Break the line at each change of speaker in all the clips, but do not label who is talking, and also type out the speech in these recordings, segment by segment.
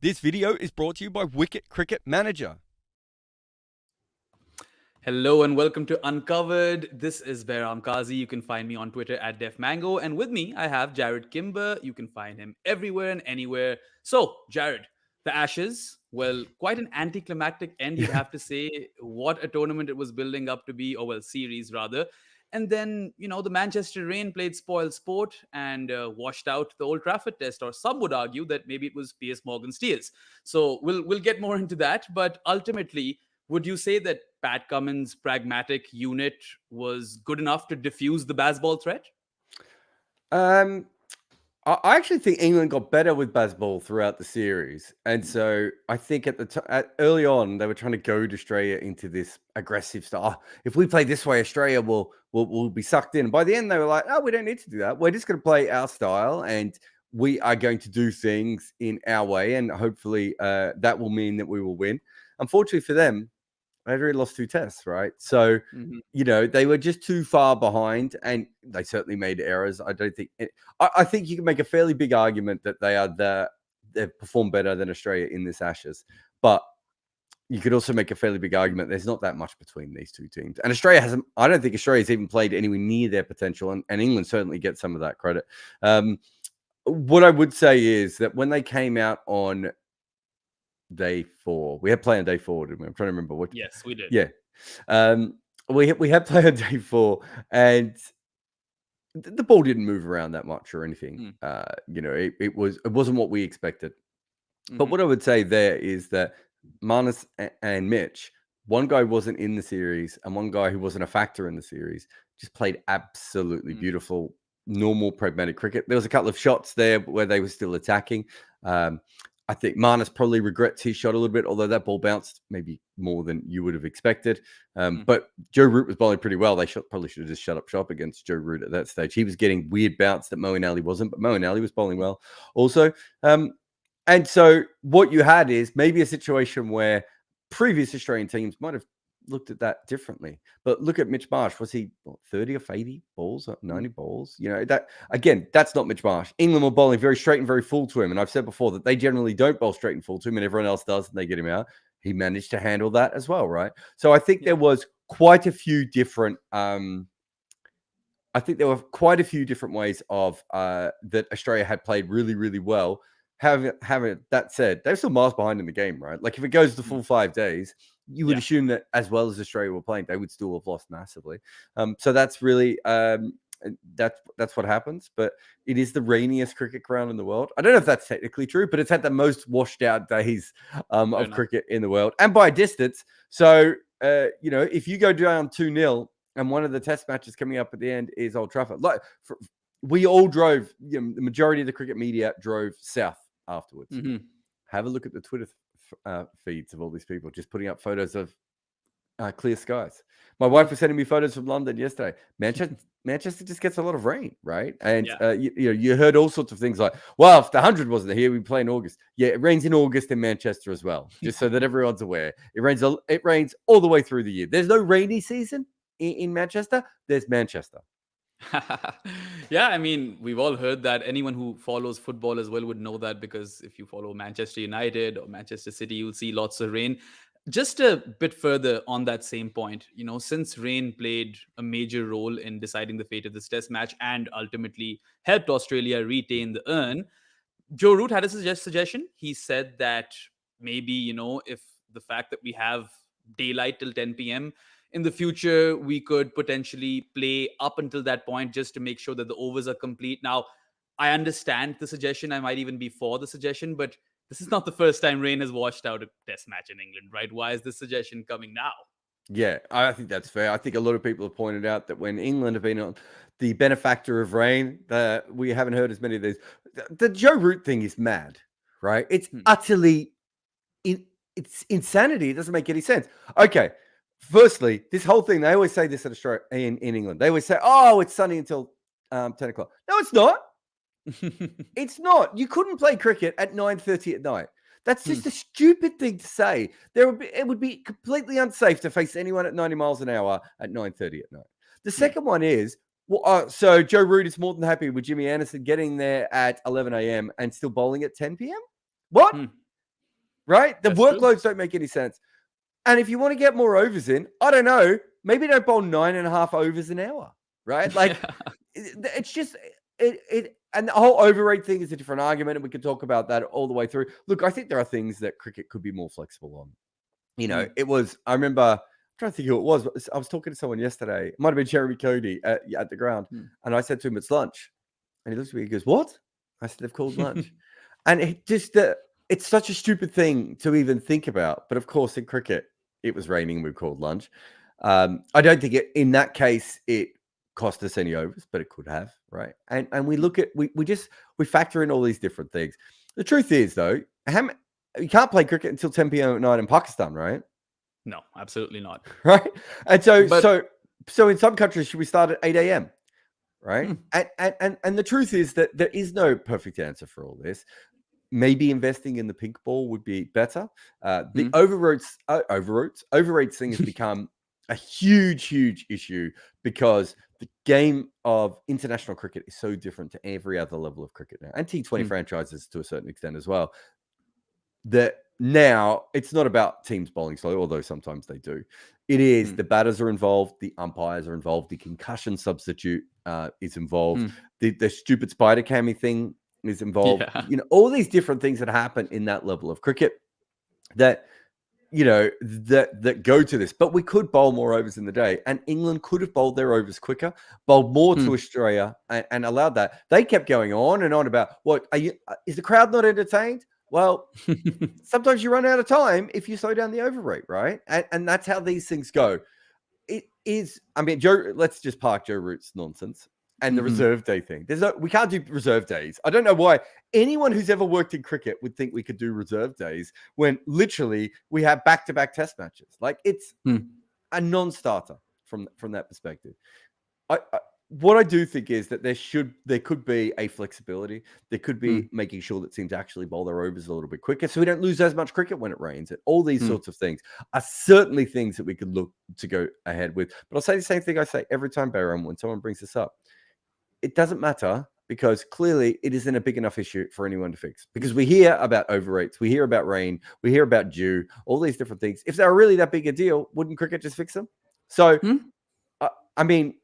This video is brought to you by Wicket Cricket Manager.
Hello and welcome to Uncovered. This is Behram Kazi. You can find me on Twitter at DefMango. And with me, I have Jared Kimber. You can find him everywhere and anywhere. So, Jared, the Ashes, well, quite an anticlimactic end, you'd have to say. What a tournament it was building up to be, or well, series rather. And then, the Manchester Rain played spoil sport and washed out the Old Trafford test, or some would argue that maybe it was Piers Morgan Steers. So we'll get more into that. But ultimately, would you say that Pat Cummins' pragmatic unit was good enough to diffuse the baseball threat?
I actually think England got better with baseball throughout the series, and so I think early on they were trying to goad Australia into this aggressive style. Oh, if we play this way, Australia will be sucked in. By the end, they were like, "Oh, we don't need to do that. We're just going to play our style, and we are going to do things in our way, and hopefully that will mean that we will win." Unfortunately for them, they'd already lost 2 tests, right? So, they were just too far behind, and they certainly made errors. I don't think I think you can make a fairly big argument that they've performed better than Australia in this Ashes, but you could also make a fairly big argument there's not that much between these two teams. And Australia hasn't. I don't think Australia's even played anywhere near their potential, and England certainly gets some of that credit. What I would say is that when they came out on day 4, we had play on day 4, didn't we? I'm trying to remember what.
Yes, we did.
Yeah, we had play on day 4, and the ball didn't move around that much or anything. It wasn't what we expected. But what I would say there is that Marnus and Mitch, one guy wasn't in the series, and one guy who wasn't a factor in the series, just played absolutely beautiful, normal, pragmatic cricket. There was a couple of shots there where they were still attacking. I think Marnus probably regrets his shot a little bit, although that ball bounced maybe more than you would have expected. But Joe Root was bowling pretty well. They probably should have just shut up shop against Joe Root at that stage. He was getting weird bounce that Moeen Ali wasn't, but Moeen Ali was bowling well also. And so what you had is maybe a situation where previous Australian teams might have looked at that differently. But look at Mitch Marsh. Was he 30 or 80 balls, 90 balls? That again, that's not Mitch Marsh. England were bowling very straight and very full to him. And I've said before that they generally don't bowl straight and full to him, and everyone else does, and they get him out. He managed to handle that as well, right? So I think there was quite a few different ways of that Australia had played really, really well. Having that said, they're still miles behind in the game, right? Like if it goes the full 5 days, you would assume that as well as Australia were playing, they would still have lost massively. So that's really that's what happens. But it is the rainiest cricket ground in the world. I don't know if that's technically true, but it's had the most washed out days of cricket in the world, and by distance. So if you go down 2-0, and one of the test matches coming up at the end is Old Trafford, we all drove. The majority of the cricket media drove south afterwards. Have a look at the Twitter feeds of all these people just putting up photos of clear skies. My wife was sending me photos from London yesterday. Manchester just gets a lot of rain, right? And you heard all sorts of things like, well, if the 100 wasn't here, we'd play in August. Yeah, it rains in August in Manchester as well, just so that everyone's aware. It rains all the way through the year. There's no rainy season in Manchester. There's Manchester.
Yeah, I mean, we've all heard that. Anyone who follows football as well would know that, because if you follow Manchester United or Manchester City, you'll see lots of rain. Just a bit further on that same point, since rain played a major role in deciding the fate of this test match and ultimately helped Australia retain the urn, Joe Root had a suggestion. He said that maybe, if the fact that we have daylight till 10 p.m., in the future, we could potentially play up until that point just to make sure that the overs are complete. Now, I understand the suggestion. I might even be for the suggestion, but this is not the first time rain has washed out a test match in England, right? Why is this suggestion coming now?
Yeah, I think that's fair. I think a lot of people have pointed out that when England have been on the benefactor of rain, we haven't heard as many of these. The Joe Root thing is mad, right? It's utterly it's insanity. It doesn't make any sense. Okay. Firstly, this whole thing, they always say this at Australia, in England. They always say, oh, it's sunny until 10 o'clock. No, it's not. It's not. You couldn't play cricket at 9:30 at night. That's just a stupid thing to say. It would be completely unsafe to face anyone at 90 miles an hour at 9:30 at night. The second one is, so Joe Root is more than happy with Jimmy Anderson getting there at 11 a.m. and still bowling at 10 p.m.? What? right? The
That's
workloads don't make any sense. And if you want to get more overs in, I don't know, maybe don't bowl 9.5 overs an hour, right? Like it's just and the whole overrate thing is a different argument, and we could talk about that all the way through. Look, I think there are things that cricket could be more flexible on. You know, it was, I remember, I'm trying to think who it was, but I was talking to someone yesterday. It might have been Jeremy Cody at the ground. And I said to him, it's lunch. And he looks at me, he goes, what? I said, they've called lunch. And it just, it's such a stupid thing to even think about. But of course, in cricket, it was raining, we called lunch. I don't think in that case, it cost us any overs, but it could have, right? And we look at, we factor in all these different things. The truth is, though, you can't play cricket until 10 p.m. at night in Pakistan, right?
No, absolutely not.
Right. And so in some countries, should we start at 8 a.m.? Right. And the truth is that there is no perfect answer for all this. Maybe investing in the pink ball would be better. The overrates thing has become a huge issue because the game of international cricket is so different to every other level of cricket now, and T20 franchises to a certain extent as well. That now it's not about teams bowling slow, although sometimes they do. It is the batters are involved, the umpires are involved, the concussion substitute is involved, the stupid spider cammy thing is involved.
Yeah.
You know, all these different things that happen in that level of cricket that, you know, that go to this. But we could bowl more overs in the day, and England could have bowled their overs quicker, bowled more to Australia, and allowed that. They kept going on and on about is the crowd not entertained? Well, sometimes you run out of time if you slow down the overrate, right? And that's how these things go. It is, I mean, let's just park Joe Root's nonsense and the reserve day thing. We can't do reserve days. I don't know why anyone who's ever worked in cricket would think we could do reserve days when literally we have back-to-back test matches. Like it's a non-starter from that perspective. What I do think is that there could be a flexibility. There could be making sure that teams actually bowl their overs a little bit quicker, so we don't lose as much cricket when it rains. And all these sorts of things are certainly things that we could look to go ahead with. But I'll say the same thing I say every time, Bayram, when someone brings this up. It doesn't matter because clearly it isn't a big enough issue for anyone to fix. Because we hear about overrates, we hear about rain, we hear about dew, all these different things. If they're really that big a deal, wouldn't cricket just fix them? So, I mean,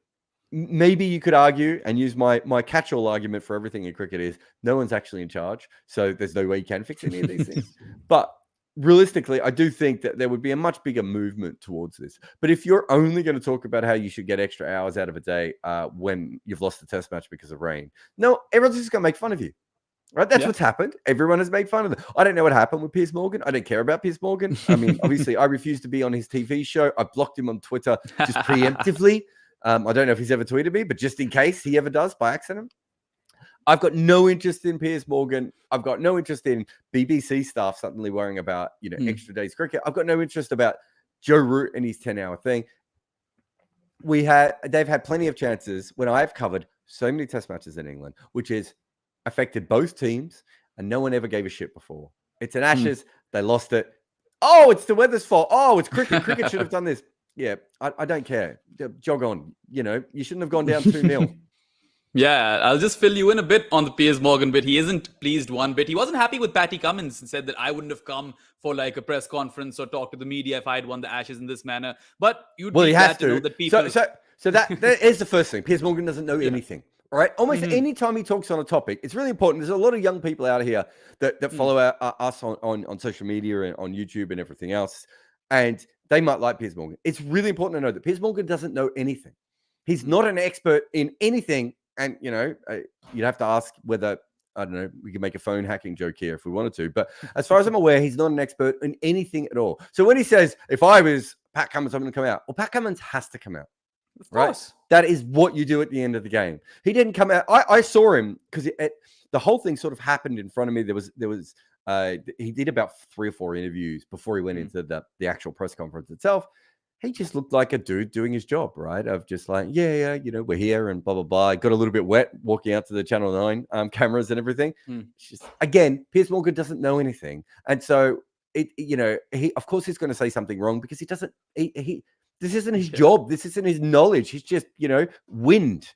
maybe you could argue and use my catch-all argument for everything in cricket is no one's actually in charge, so there's no way you can fix any of these things. But realistically, I do think that there would be a much bigger movement towards this. But if you're only going to talk about how you should get extra hours out of a day when you've lost a test match because of rain, no, everyone's just going to make fun of you. Right? That's what's happened. Everyone has made fun of them. I don't know what happened with Piers Morgan. I don't care about Piers Morgan. I mean, obviously, I refuse to be on his TV show. I blocked him on Twitter just preemptively. I don't know if he's ever tweeted me, but just in case he ever does by accident. I've got no interest in Piers Morgan. I've got no interest in BBC staff suddenly worrying about, extra days cricket. I've got no interest about Joe Root and his 10-hour thing. They've had plenty of chances when I've covered so many test matches in England, which is affected both teams, and no one ever gave a shit before. It's an Ashes. They lost it. Oh, it's the weather's fault. Oh, it's cricket. Cricket should have done this. Yeah, I don't care. Jog on. You shouldn't have gone down 2-0.
Yeah, I'll just fill you in a bit on the Piers Morgan bit. He isn't pleased one bit. He wasn't happy with Patty Cummins and said that I wouldn't have come for like a press conference or talk to the media if I had won the Ashes in this manner. But you'd be glad to know that people...
So that is the first thing. Piers Morgan doesn't know anything. All right. Almost any time he talks on a topic, it's really important. There's a lot of young people out here that follow us on social media and on YouTube and everything else. And they might like Piers Morgan. It's really important to know that Piers Morgan doesn't know anything. He's not an expert in anything. And, you'd have to ask whether, I don't know, we can make a phone hacking joke here if we wanted to. But as far as I'm aware, he's not an expert in anything at all. So when he says, if I was Pat Cummins, I'm going to come out. Well, Pat Cummins has to come out. Right? That is what you do at the end of the game. He didn't come out. I saw him because the whole thing sort of happened in front of me. There was he did about 3 or 4 interviews before he went into the actual press conference itself. He just looked like a dude doing his job, right? Of just like, we're here and blah, blah, blah. Got a little bit wet walking out to the Channel 9 cameras and everything. Just, again, Piers Morgan doesn't know anything. And so, he of course he's going to say something wrong because he doesn't, this isn't his job. This isn't his knowledge. He's just, wind.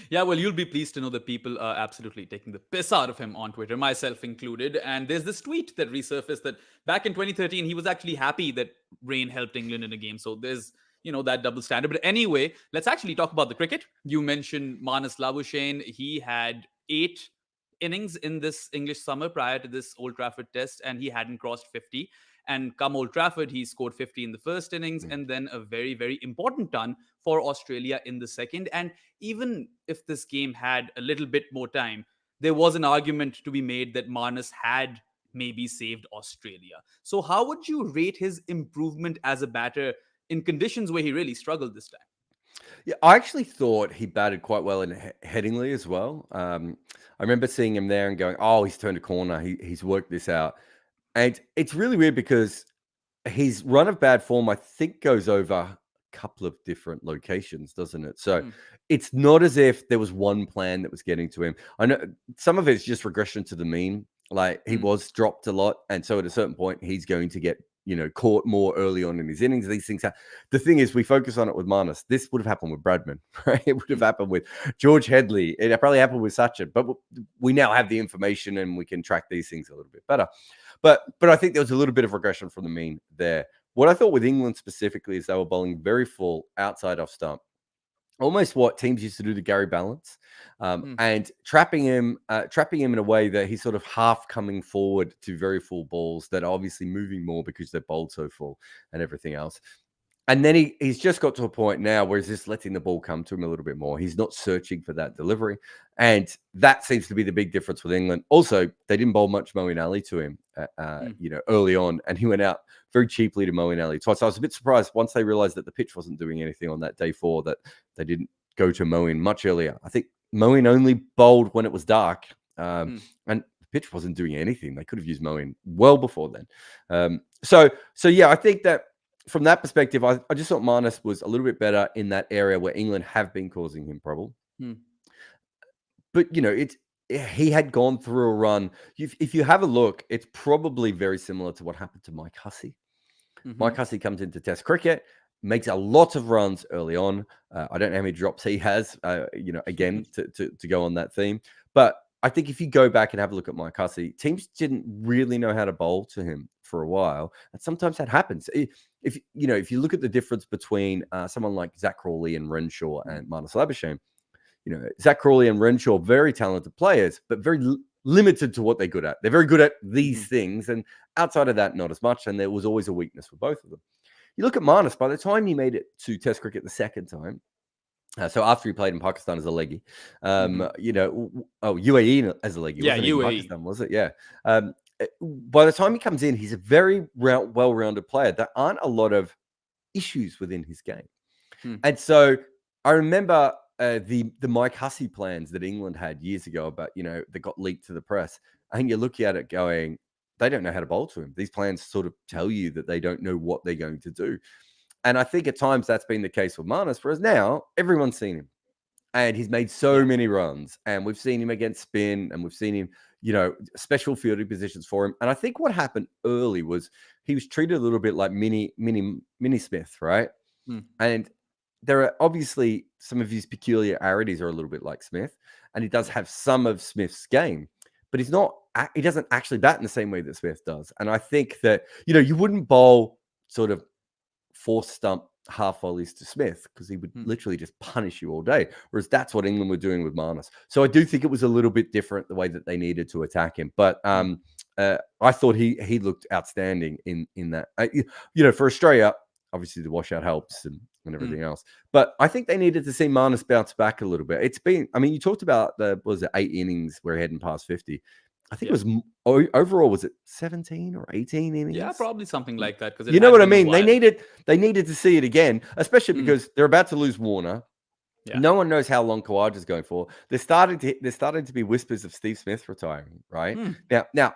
Yeah, well, you'll be pleased to know that people are absolutely taking the piss out of him on Twitter, myself included. And there's this tweet that resurfaced that back in 2013, he was actually happy that Rain helped England in a game. So there's, that double standard. But anyway, let's actually talk about the cricket. You mentioned Manas Labuschagne. He had 8 innings in this English summer prior to this Old Trafford test, and he hadn't crossed 50. And come Old Trafford, he scored 50 in the first innings, and then a very, very important ton for Australia in the second. And even if this game had a little bit more time, there was an argument to be made that Marnus had maybe saved Australia. So, how would you rate his improvement as a batter in conditions where he really struggled this time?
Yeah, I actually thought he batted quite well in Headingley as well. I remember seeing him there and going, "Oh, he's turned a corner. He's worked this out." And it's really weird because his run of bad form, I think, goes over a couple of different locations, doesn't it? So it's not as if there was one plan that was getting to him. I know some of it's just regression to the mean. Like he was dropped a lot, and so at a certain point, he's going to get caught more early on in his innings. These things happen. The thing is, we focus on it with Marnus. This would have happened with Bradman, right? It would have happened with George Headley. It probably happened with Sachin. But we now have the information and we can track these things a little bit better. But I think there was a little bit of regression from the mean there. What I thought with England specifically is they were bowling very full outside off stump. Almost what teams used to do to Gary Ballance, and trapping him in a way that he's sort of half coming forward to very full balls that are obviously moving more because they're bowled so full and everything else. And then he's just got to a point now where he's just letting the ball come to him a little bit more. He's not searching for that delivery. And that seems to be the big difference with England. Also, they didn't bowl much Moeen Ali to him, early on. And he went out very cheaply to Moeen Ali twice. I was a bit surprised once they realized that the pitch wasn't doing anything on that day 4 that they didn't go to Moeen much earlier. I think Moeen only bowled when it was dark. And the pitch wasn't doing anything. They could have used Moeen well before then. So yeah, I think that from that perspective, I just thought Marnus was a little bit better in that area where England have been causing him trouble. But, he had gone through a run. If you have a look, it's probably very similar to what happened to Mike Hussey. Mike Hussey comes into Test cricket, makes a lot of runs early on. I don't know how many drops he has, again, to go on that theme. But I think if you go back and have a look at Mike Hussey, teams didn't really know how to bowl to him for a while. And sometimes that happens. If you look at the difference between someone like Zach Crawley and Renshaw and Manas Labuschagne, Zach Crawley and Renshaw, very talented players, but very limited to what they're good at. They're very good at these things. And outside of that, not as much. And there was always a weakness for both of them. You look at Marnus, by the time he made it to Test cricket the second time, so after he played in Pakistan as a leggy, UAE as a leggy.
Yeah, UAE.
Pakistan, was it? Yeah. By the time he comes in, he's a very well-rounded player. There aren't a lot of issues within his game. And so I remember the Mike Hussey plans that England had years ago about, that got leaked to the press. I think you're looking at it going, they don't know how to bowl to him. These plans sort of tell you that they don't know what they're going to do. And I think at times that's been the case with Marnus, whereas now everyone's seen him. And he's made so many runs. And we've seen him against spin, and we've seen him, special fielding positions for him. And I think what happened early was he was treated a little bit like mini Smith, right? And there are obviously some of his peculiarities are a little bit like Smith. And he does have some of Smith's game, but he doesn't actually bat in the same way that Smith does. And I think that, you wouldn't bowl sort of 4 stump half volleys to Smith because he would literally just punish you all day. Whereas that's what England were doing with Marnus. So I do think it was a little bit different the way that they needed to attack him. But I thought he looked outstanding in that. For Australia, obviously the washout helps and everything else. But I think they needed to see Marnus bounce back a little bit. You talked about 8 innings where he hadn't passed 50. I think it was overall, was it 17 or 18 innings?
Yeah, probably something like that. Because
you know what I mean? They needed to see it again, especially because they're about to lose Warner. Yeah. No one knows how long Khawaja is going for. There's starting to be whispers of Steve Smith retiring, right? Now,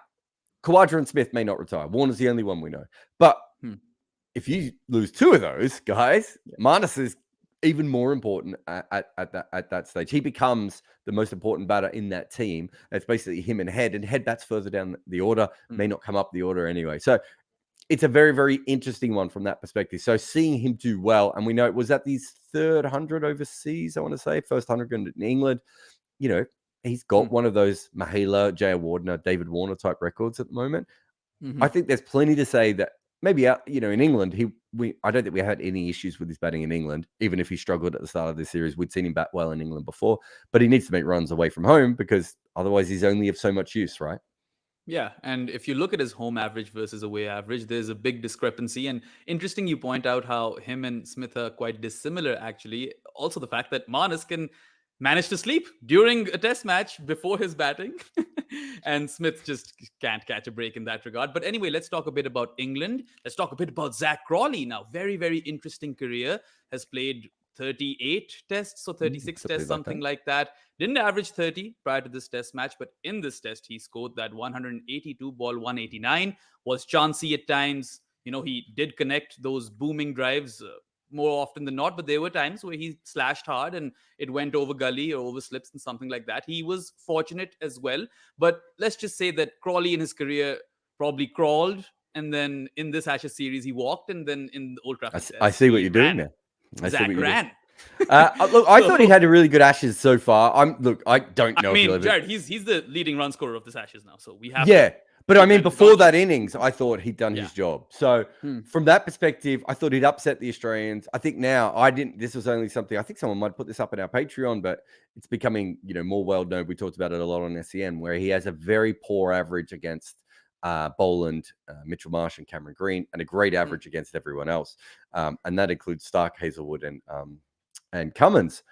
Khawaja and Smith may not retire. Warner's the only one we know. But if you lose 2 of those guys, Marnus is even more important at that stage. He becomes the most important batter in that team. It's basically him and Head bats further down the order, may not come up the order anyway. So it's a very, very interesting one from that perspective. So seeing him do well, and we know it was at his third 100 overseas, I want to say, first 100 in England. You know, he's got one of those Mahela, J.A. Wardner, David Warner type records at the moment. I think there's plenty to say that maybe, you know, in England, I don't think we had any issues with his batting in England, even if he struggled at the start of this series. We'd seen him bat well in England before, but he needs to make runs away from home because otherwise he's only of so much use, right?
Yeah, and if you look at his home average versus away average, there's a big discrepancy. And interesting, you point out how him and Smith are quite dissimilar, actually. Also, the fact that Manas can manage to sleep during a test match before his batting, and Smith just can't catch a break in that regard. But anyway, let's talk a bit about England. Let's talk a bit about Zach Crawley now. Very, very interesting career. Has played 38 tests or 36 tests, something like that. Didn't average 30 prior to this test match, but in this test, he scored that 182 ball 189. Was chancy at times. You know, he did connect those booming drives more often than not, but there were times where he slashed hard and it went over gully or over slips and something like that. He was fortunate as well. But let's just say that Crawley in his career probably crawled, and then in this Ashes series, he walked, and then in the Old Trafford test,
I see what you're
ran.
doing there.
Zach ran.
Look, I thought he had a really good Ashes so far. I don't know.
I mean, Jared, he's the leading run scorer of this Ashes now, so we have.
Yeah, but I mean, before that innings, I thought he'd done his job. So from that perspective, I thought he'd upset the Australians. I think now I didn't. This was only something I think someone might put this up in our Patreon, but it's becoming more well known. We talked about it a lot on SEN, where he has a very poor average against Boland, Mitchell Marsh, and Cameron Green, and a great average against everyone else, and that includes Stark, Hazelwood, and Cummins,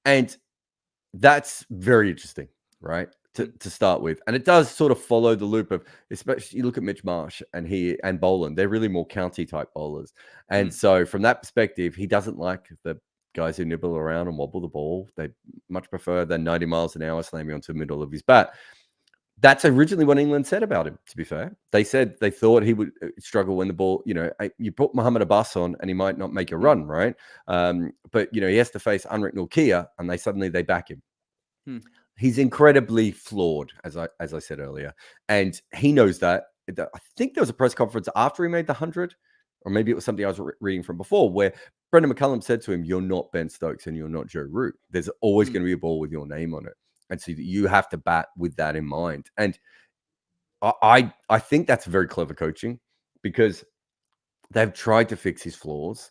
and that's very interesting, right? To start with, and it does sort of follow the loop of, especially you look at Mitch Marsh and Boland, they're really more county type bowlers, and so from that perspective, he doesn't like the guys who nibble around and wobble the ball. They much prefer the 90 miles an hour slamming onto the middle of his bat. That's originally what England said about him, to be fair. They said they thought he would struggle when the ball, you put Muhammad Abbas on and he might not make a run, right? But, he has to face Unrick Norkia and they back him. He's incredibly flawed, as I said earlier. And he knows that. I think there was a press conference after he made the 100, or maybe it was something I was reading from before, where Brendan McCullum said to him, "You're not Ben Stokes and you're not Joe Root. There's always going to be a ball with your name on it. And so you have to bat with that in mind." And I think that's very clever coaching, because they've tried to fix his flaws.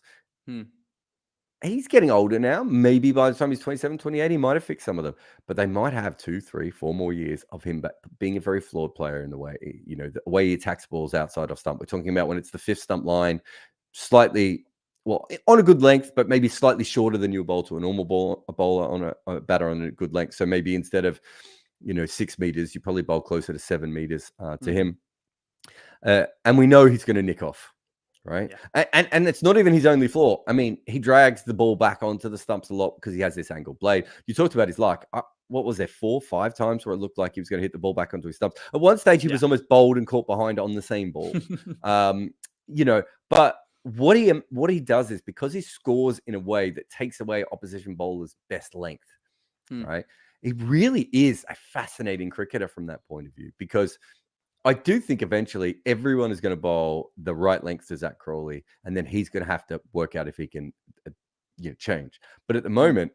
He's getting older now. Maybe by the time he's 27, 28, he might have fixed some of them. But they might have 2, 3, 4 more years of him being a very flawed player in the way, the way he attacks balls outside of stump. We're talking about when it's the 5th stump line, slightly, well, on a good length, but maybe slightly shorter than you bowl to a normal bowler on a batter on a good length. So maybe instead of 6 meters, you probably bowl closer to 7 meters to him. And we know he's going to nick off, right? Yeah. And it's not even his only flaw. I mean, he drags the ball back onto the stumps a lot because he has this angled blade. You talked about his luck. What was there, 4, 5 times where it looked like he was going to hit the ball back onto his stumps? At one stage, he was almost bowled and caught behind on the same ball. But what he does is, because he scores in a way that takes away opposition bowlers' best length, right? He really is a fascinating cricketer from that point of view, because I do think eventually everyone is going to bowl the right length to Zach Crawley, and then he's going to have to work out if he can change. But at the moment,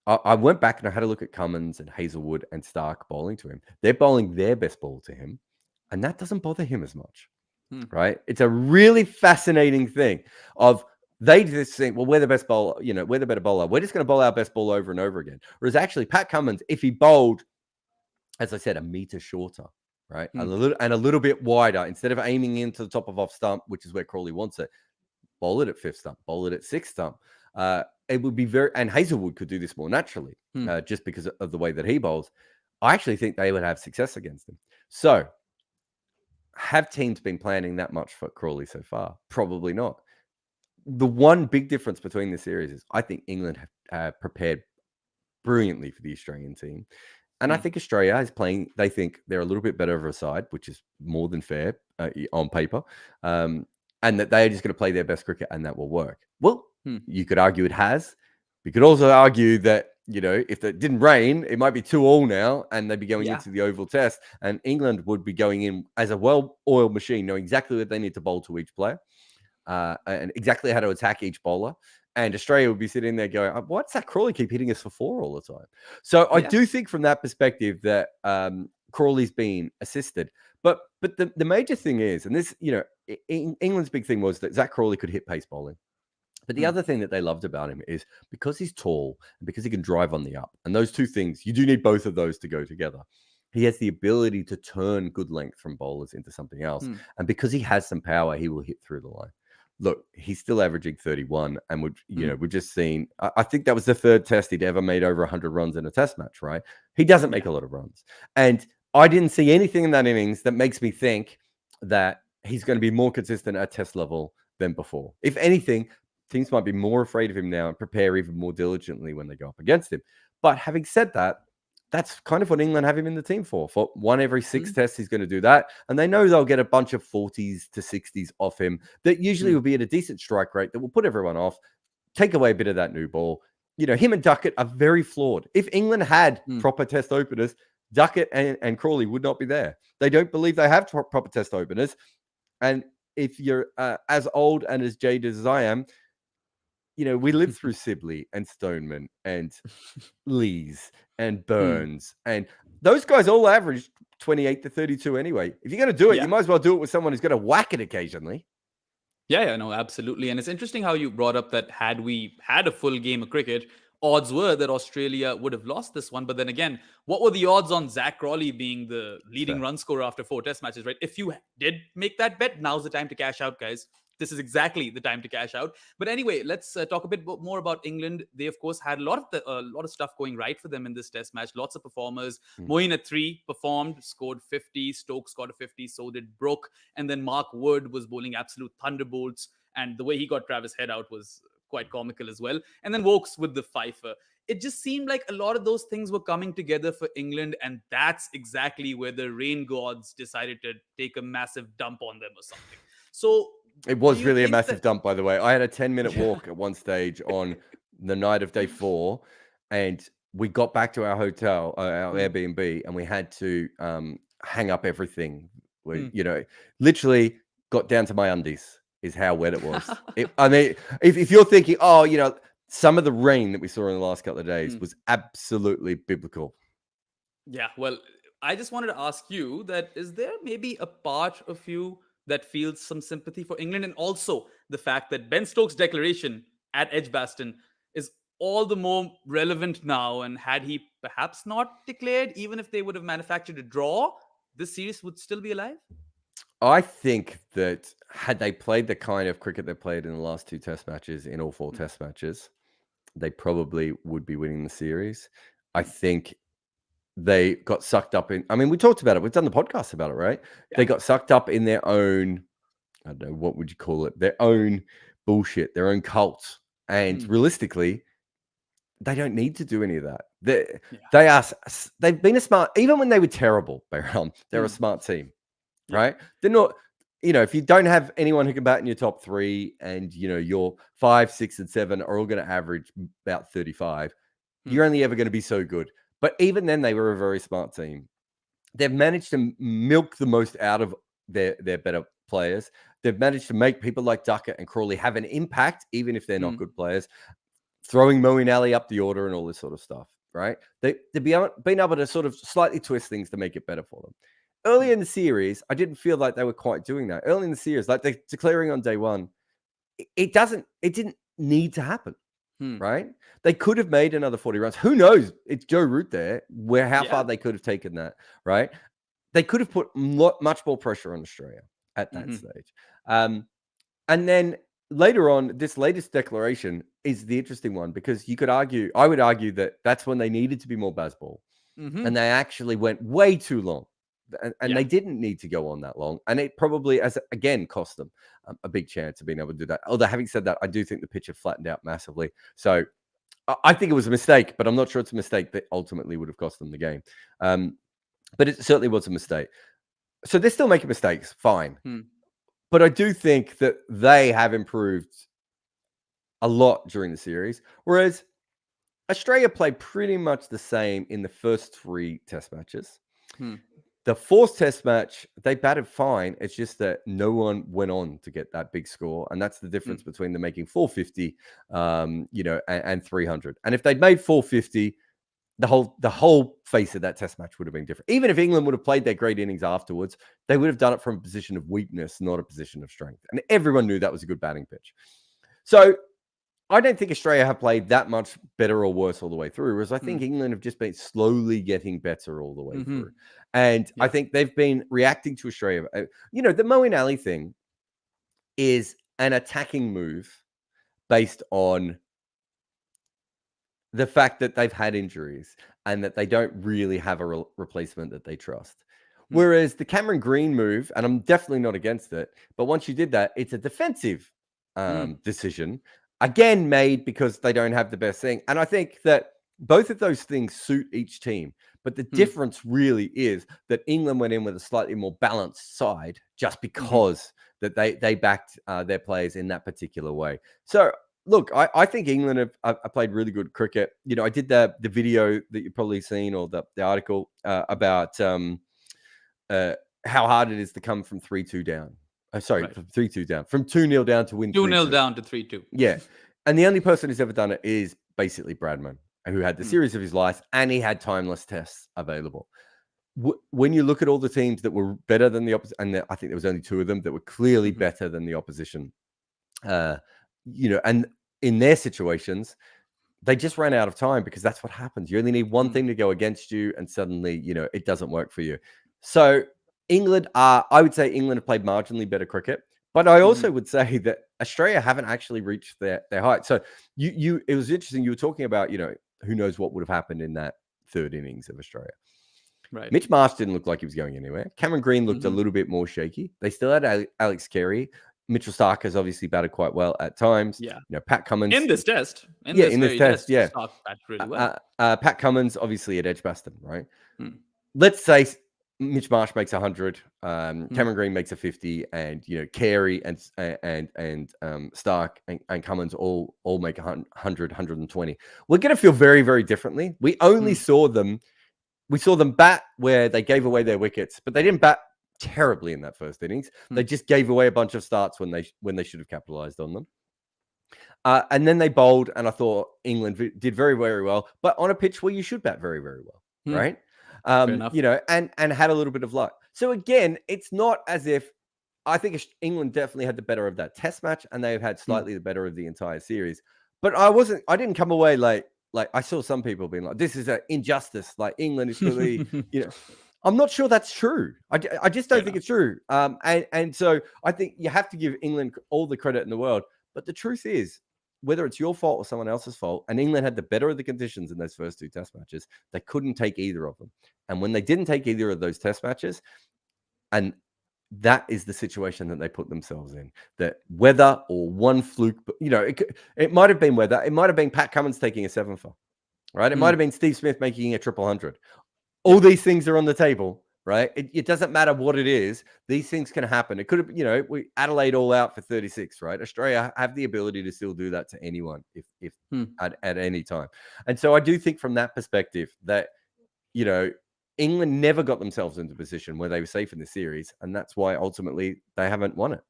I went back and I had a look at Cummins and Hazelwood and Stark bowling to him. They're bowling their best ball to him, and that doesn't bother him as much. Right? It's a really fascinating thing of, they just think, well, we're the best bowler, we're the better bowler. We're just going to bowl our best ball over and over again. Whereas actually Pat Cummins, if he bowled, as I said, a meter shorter, right? A little bit wider, instead of aiming into the top of off stump, which is where Crawley wants it, bowl it at 5th stump, bowl it at 6th stump. It would be and Hazelwood could do this more naturally, just because of the way that he bowls. I actually think they would have success against him. So, have teams been planning that much for Crawley so far? Probably not. The one big difference between the series is, I think England have prepared brilliantly for the Australian team. And I think Australia is playing, they think they're a little bit better of a side, which is more than fair on paper. And that they're just going to play their best cricket and that will work. Well, you could argue it has. We could also argue that, if it didn't rain, it might be 2-2 now, and they'd be going
Yeah.
into the Oval Test, and England would be going in as a well-oiled machine, knowing exactly what they need to bowl to each player, and exactly how to attack each bowler. And Australia would be sitting there going, what's that Crawley keep hitting us for 4 all the time? So I do think from that perspective that Crawley's been assisted. But the major thing is, and this, England's big thing was that Zach Crawley could hit pace bowling. But the other thing that they loved about him is because he's tall and because he can drive on the up. And those two things, you do need both of those to go together. He has the ability to turn good length from bowlers into something else. And because he has some power, he will hit through the line. Look, he's still averaging 31, and we've just seen. I think that was the 3rd test he'd ever made over 100 runs in a test match, right? He doesn't make a lot of runs, and I didn't see anything in that innings that makes me think that he's going to be more consistent at test level than before. If anything, teams might be more afraid of him now and prepare even more diligently when they go up against him. But having said that, that's kind of what England have him in the team for. For 1 every 6 tests, he's going to do that. And they know they'll get a bunch of 40s to 60s off him that usually will be at a decent strike rate that will put everyone off, take away a bit of that new ball. Him and Duckett are very flawed. If England had proper test openers, Duckett and Crawley would not be there. They don't believe they have proper test openers. And if you're as old and as jaded as I am, we lived through Sibley and Stoneman and Lees and Burns, and those guys all averaged 28 to 32 anyway. If you're going to do it, you might as well do it with someone who's going to whack it occasionally.
Yeah, no, absolutely. And it's interesting how you brought up that had we had a full game of cricket, odds were that Australia would have lost this one. But then again, what were the odds on Zach Crawley being the leading run scorer after 4 test matches, right? If you did make that bet, now's the time to cash out, guys. This is exactly the time to cash out. But anyway, let's talk a bit more about England. They, of course, had a lot of stuff going right for them in this test match. Lots of performers. Moeen at 3 performed, scored 50. Stokes got a 50. So did Brooke. And then Mark Wood was bowling absolute thunderbolts. And the way he got Travis Head out was quite comical as well. And then Wokes with the fifer. It just seemed like a lot of those things were coming together for England. And that's exactly where the rain gods decided to take a massive dump on them or something. So
it was really a massive dump, by the way. I had a 10-minute walk at one stage on the night of day 4, and we got back to our hotel, our Airbnb, and we had to hang up everything. We, literally got down to my undies is how wet it was. If you're thinking, some of the rain that we saw in the last couple of days was absolutely biblical.
Yeah, well, I just wanted to ask you that, is there maybe a part of you that feels some sympathy for England, and also the fact that Ben Stokes' declaration at Edgbaston is all the more relevant now, and had he perhaps not declared, even if they would have manufactured a draw, this series would still be alive?
I think that had they played the kind of cricket they played in the last 2 test matches, in all 4 test matches, they probably would be winning the series. I think they got sucked up in, we talked about it. We've done the podcast about it, right? Yeah. They got sucked up in their own, I don't know, what would you call it? Their own bullshit, their own cult. And realistically, they don't need to do any of that. They've been a smart, even when they were terrible, they're a smart team, right? They're not, if you don't have anyone who can bat in your top 3 and, your 5, 6, and 7 are all going to average about 35, you're only ever going to be so good. But even then, they were a very smart team. They've managed to milk the most out of their better players. They've managed to make people like Duckett and Crawley have an impact, even if they're not good players. Throwing Moeen Ali up the order and all this sort of stuff, right? They've been able to sort of slightly twist things to make it better for them. Early in the series, I didn't feel like they were quite doing that. Early in the series, like they're declaring on day 1, it didn't need to happen. Right? They could have made another 40 runs. Who knows? It's Joe Root there, how far they could have taken that, right? They could have put much more pressure on Australia at that stage. And then later on, this latest declaration is the interesting one, because I would argue that that's when they needed to be more baseball. And they actually went way too long. And they didn't need to go on that long. And it probably, again, cost them a big chance of being able to do that. Although, having said that, I do think the pitch had flattened out massively. So I think it was a mistake, but I'm not sure it's a mistake that ultimately would have cost them the game. But it certainly was a mistake. So they're still making mistakes, fine. But I do think that they have improved a lot during the series. Whereas Australia played pretty much the same in the first 3 test matches.
Hmm.
The 4th test match, they batted fine. It's just that no one went on to get that big score. And that's the difference between them making 450, and 300. And if they'd made 450, the whole face of that test match would have been different. Even if England would have played their great innings afterwards, they would have done it from a position of weakness, not a position of strength. And everyone knew that was a good batting pitch. So I don't think Australia have played that much better or worse all the way through, whereas I think England have just been slowly getting better all the way through. And I think they've been reacting to Australia. The Moeen Ali thing is an attacking move based on the fact that they've had injuries and that they don't really have a replacement that they trust. Whereas the Cameron Green move, and I'm definitely not against it, but once you did that, it's a defensive decision, again, made because they don't have the best thing. And I think that both of those things suit each team. But the difference really is that England went in with a slightly more balanced side just because that they backed their players in that particular way. So, look, I think England have played really good cricket. I did the video that you've probably seen, or the article about how hard it is to come from 3-2 down. From 3-2 down. From 2-0 down to win
2-0 down to 3-2.
Yeah. And the only person who's ever done it is basically Bradman, who had the series of his life, and he had timeless tests available. When you look at all the teams that were better than the opposition, and I think there was only 2 of them that were clearly better than the opposition, and in their situations, they just ran out of time, because that's what happens. You only need one thing to go against you, and suddenly, it doesn't work for you. So I would say England have played marginally better cricket, but I also would say that Australia haven't actually reached their height. So it was interesting. You were talking about, who knows what would have happened in that 3rd innings of Australia.
Right.
Mitch Marsh didn't look like he was going anywhere. Cameron Green looked a little bit more shaky. They still had Alex Carey. Mitchell Stark has obviously batted quite well at times.
Yeah.
Pat Cummins
in this test.
In this test.
Stark batted really well.
Pat Cummins obviously at Edgbaston, right? Let's say Mitch Marsh makes 100, Cameron Green makes a 50, and Carey and Stark and Cummins all make 100, 120. We're going to feel very, very differently. We only saw them bat where they gave away their wickets, but they didn't bat terribly in that first innings. They just gave away a bunch of starts when they should have capitalized on them. And then they bowled, and I thought England did very, very well, but on a pitch where you should bat very, very well, right? And had a little bit of luck. So again, it's not as if I think England definitely had the better of that test match, and they've had slightly the better of the entire series. But I didn't come away like I saw some people being like, this is an injustice. Like England is really, I'm not sure that's true. I just don't think it's true. And so I think you have to give England all the credit in the world. But the truth is, whether it's your fault or someone else's fault, and England had the better of the conditions in those first 2 test matches, they couldn't take either of them. And when they didn't take either of those test matches, and that is the situation that they put themselves in, that weather or one fluke, it might have been weather. It might have been Pat Cummins taking a 7-for, right? It might have been Steve Smith making a 100. All these things are on the table, right? It doesn't matter what it is. These things can happen. It could have, Adelaide all out for 36, right? Australia have the ability to still do that to anyone if at any time. And so I do think from that perspective that, England never got themselves into a position where they were safe in the series. And that's why ultimately they haven't won it.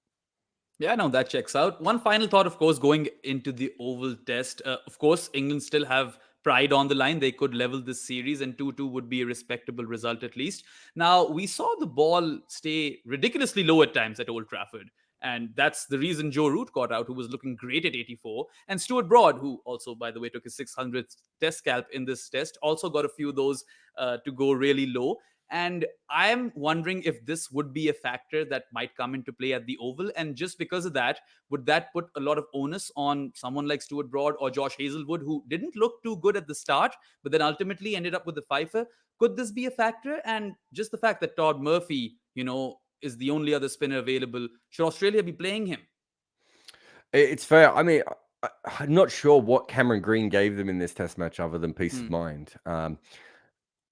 Yeah, no, that checks out. One final thought, of course, going into the Oval Test. Of course, England still have pride on the line. They could level this series, and 2-2 would be a respectable result at least. Now, we saw the ball stay ridiculously low at times at Old Trafford. And that's the reason Joe Root got out, who was looking great at 84. And Stuart Broad, who also, by the way, took his 600th test scalp in this test, also got a few of those to go really low. And I am wondering if this would be a factor that might come into play at the Oval. And just because of that, would that put a lot of onus on someone like Stuart Broad or Josh Hazlewood, who didn't look too good at the start, but then ultimately ended up with the fifer? Could this be a factor? And just the fact that Todd Murphy, is the only other spinner available, should Australia be playing him?
It's fair. I mean, I'm not sure what Cameron Green gave them in this test match other than peace of mind.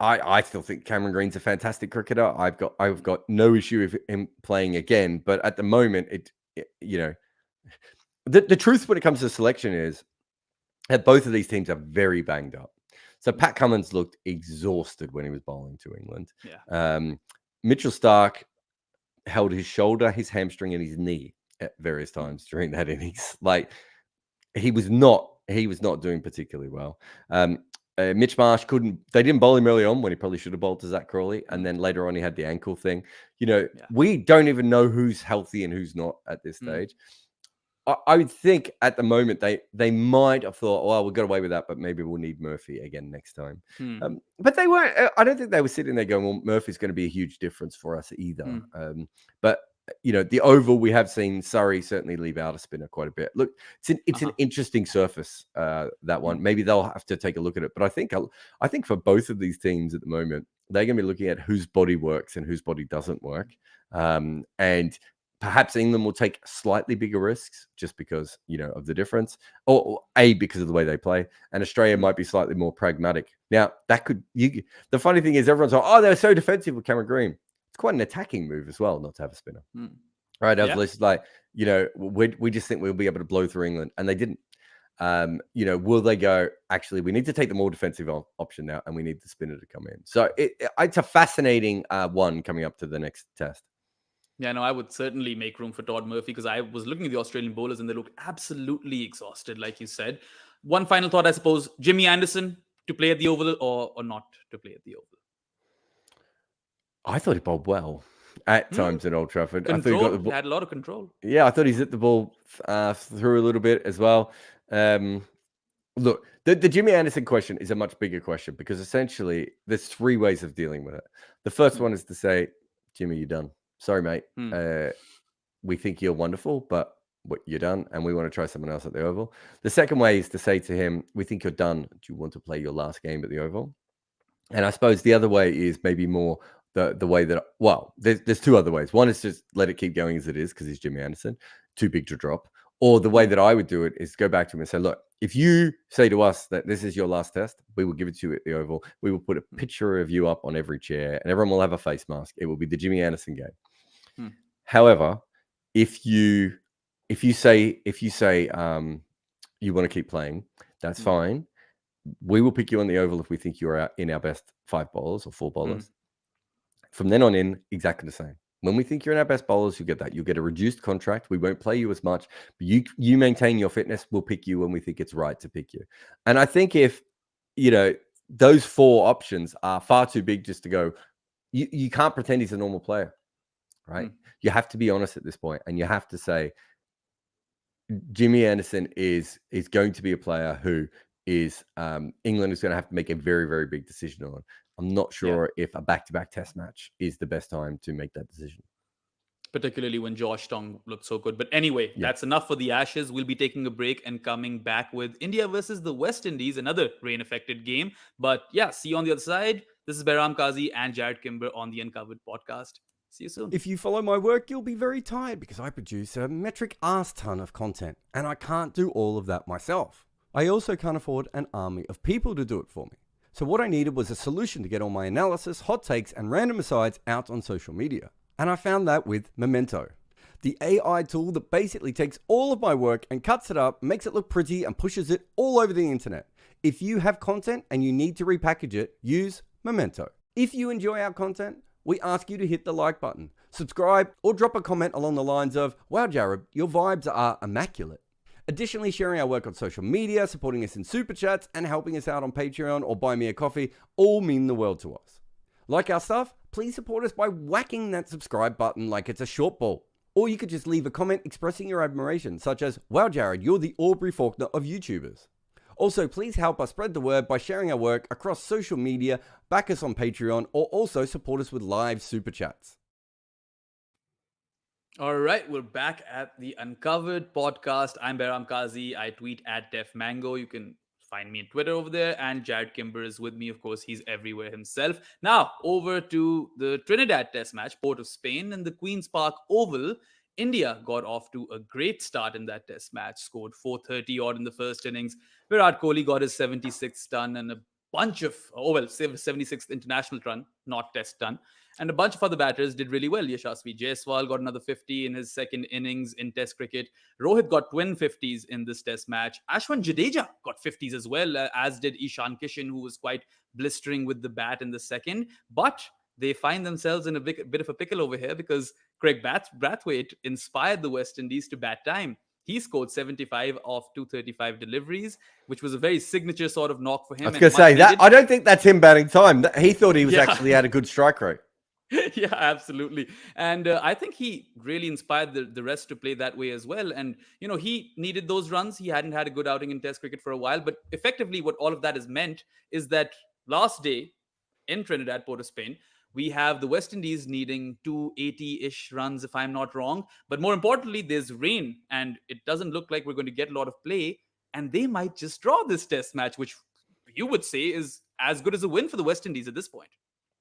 I still think Cameron Green's a fantastic cricketer. I've got no issue with him playing again, but at the moment, the truth when it comes to selection is both of these teams are very banged up. So Pat Cummins looked exhausted when he was bowling to England.
Yeah.
Mitchell Starc held his shoulder, his hamstring, and his knee at various times during that innings. Like he was not doing particularly well. Mitch Marsh they didn't bowl him early on when he probably should have bowled to Zach Crawley. And then later on, he had the ankle thing. We don't even know who's healthy and who's not at this stage. I would think at the moment they might have thought, well, we got away with that, but maybe we'll need Murphy again next time. But they weren't. I don't think they were sitting there going, well, Murphy's going to be a huge difference for us either. But the Oval, we have seen Surrey certainly leave out a spinner quite a bit. Look, it's an interesting surface, that one. Maybe they'll have to take a look at it. But I think for both of these teams at the moment, they're going to be looking at whose body works and whose body doesn't work. And perhaps England will take slightly bigger risks just because, of the difference, or because of the way they play. And Australia might be slightly more pragmatic. Now, the funny thing is everyone's like, oh, they're so defensive with Cameron Green. It's quite an attacking move as well, not to have a spinner. Right? It's like, we just think we'll be able to blow through England. And they didn't. Will they go, actually, we need to take the more defensive option now and we need the spinner to come in. So it's a fascinating one coming up to the next test.
Yeah, no, I would certainly make room for Todd Murphy because I was looking at the Australian bowlers and they looked absolutely exhausted, like you said. One final thought, I suppose, Jimmy Anderson to play at the Oval or not to play at the Oval?
I thought he bowled well at times at Old Trafford.
Control,
I thought he got the
had a lot of control.
Yeah, I thought he's hit the ball through a little bit as well. Look, the Jimmy Anderson question is a much bigger question because essentially there's three ways of dealing with it. The first one is to say, Jimmy, you're done. Sorry, mate. We think you're wonderful, but you're done, and we want to try someone else at the Oval. The second way is to say to him, we think you're done. Do you want to play your last game at the Oval? And I suppose the other way is maybe more the way that, well, there's two other ways. One is just let it keep going as it is because he's Jimmy Anderson, too big to drop. Or the way that I would do it is go back to him and say, look, if you say to us that this is your last test, we will give it to you at the Oval. We will put a picture of you up on every chair and everyone will have a face mask. It will be the Jimmy Anderson game. However, if you say you want to keep playing, that's fine. We will pick you on the Oval if we think you're in our best 5 bowlers or 4 bowlers. From then on in, exactly the same. When we think you're in our best bowlers, you get that. You'll get a reduced contract. We won't play you as much, but you maintain your fitness. We'll pick you when we think it's right to pick you. And I think if, those 4 options are far too big just to go, you can't pretend he's a normal player, right? You have to be honest at this point, and you have to say, Jimmy Anderson is going to be a player who is England is going to have to make a very, very big decision on. I'm not sure if a back-to-back test match is the best time to make that decision.
Particularly when Josh Tong looked so good. But anyway, that's enough for the Ashes. We'll be taking a break and coming back with India versus the West Indies, another rain-affected game. But yeah, see you on the other side. This is Behram Kazi and Jared Kimber on the Uncovered podcast. See you soon.
If you follow my work, you'll be very tired because I produce a metric ass ton of content and I can't do all of that myself. I also can't afford an army of people to do it for me. So what I needed was a solution to get all my analysis, hot takes, and random asides out on social media. And I found that with Memento, the AI tool that basically takes all of my work and cuts it up, makes it look pretty, and pushes it all over the internet. If you have content and you need to repackage it, use Memento. If you enjoy our content, we ask you to hit the like button, subscribe, or drop a comment along the lines of, wow, Jared, your vibes are immaculate. Additionally, sharing our work on social media, supporting us in super chats, and helping us out on Patreon or Buy Me a Coffee all mean the world to us. Like our stuff? Please support us by whacking that subscribe button like it's a short ball. Or you could just leave a comment expressing your admiration, such as, wow, Jared, you're the Aubrey Faulkner of YouTubers. Also, please help us spread the word by sharing our work across social media, back us on Patreon, or also support us with live super chats.
All right, we're back at the Uncovered podcast. I'm Behram Kazi. I tweet at DefMango. You can find me on Twitter over there. And Jared Kimber is with me. Of course, he's everywhere himself. Now, over to the Trinidad Test match, Port of Spain, and the Queen's Park Oval. India got off to a great start in that Test match, scored 430 odd in the first innings. Virat Kohli got his 76th done and a bunch of 76th international run, not test done, and a bunch of other batters did really well. Yashasvi Jaiswal got another 50 in his second innings in test cricket. Rohit got twin 50s in this test match. Ashwin Jadeja got 50s as well, as did Ishan Kishan, who was quite blistering with the bat in the second. But they find themselves in a bit of a pickle over here, because Craig Brathwaite inspired the West Indies to bat time. He scored 75 off 235 deliveries, which was a very signature sort of knock for him.
I was going to say that. I don't think that's him batting time. He thought he was actually had a good strike rate.
Yeah, absolutely. And I think he really inspired the rest to play that way as well. And, he needed those runs. He hadn't had a good outing in Test cricket for a while. But effectively, what all of that has meant is that last day in Trinidad, Port of Spain, we have the West Indies needing 280-ish runs, if I'm not wrong. But more importantly, there's rain, and it doesn't look like we're going to get a lot of play. And they might just draw this test match, which you would say is as good as a win for the West Indies at this point.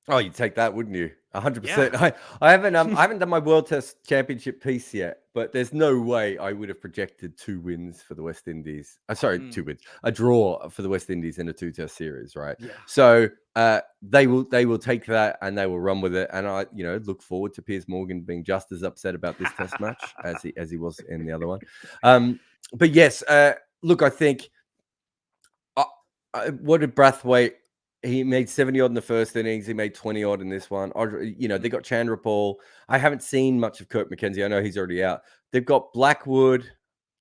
Oh, you'd take that, wouldn't you? 100%. Yeah. I haven't done my World Test Championship piece yet, but there's no way I would have projected 2 wins for the West Indies. 2 wins, a draw for the West Indies in a 2-test series, right? Yeah. So they will take that and they will run with it. And I, look forward to Piers Morgan being just as upset about this Test match as he was in the other one. But yes, look, I think what did Brathwaite? He made 70 odd in the first innings. He made 20 odd in this one. They got Chandra Paul. I haven't seen much of Kirk McKenzie. I know he's already out. They've got Blackwood,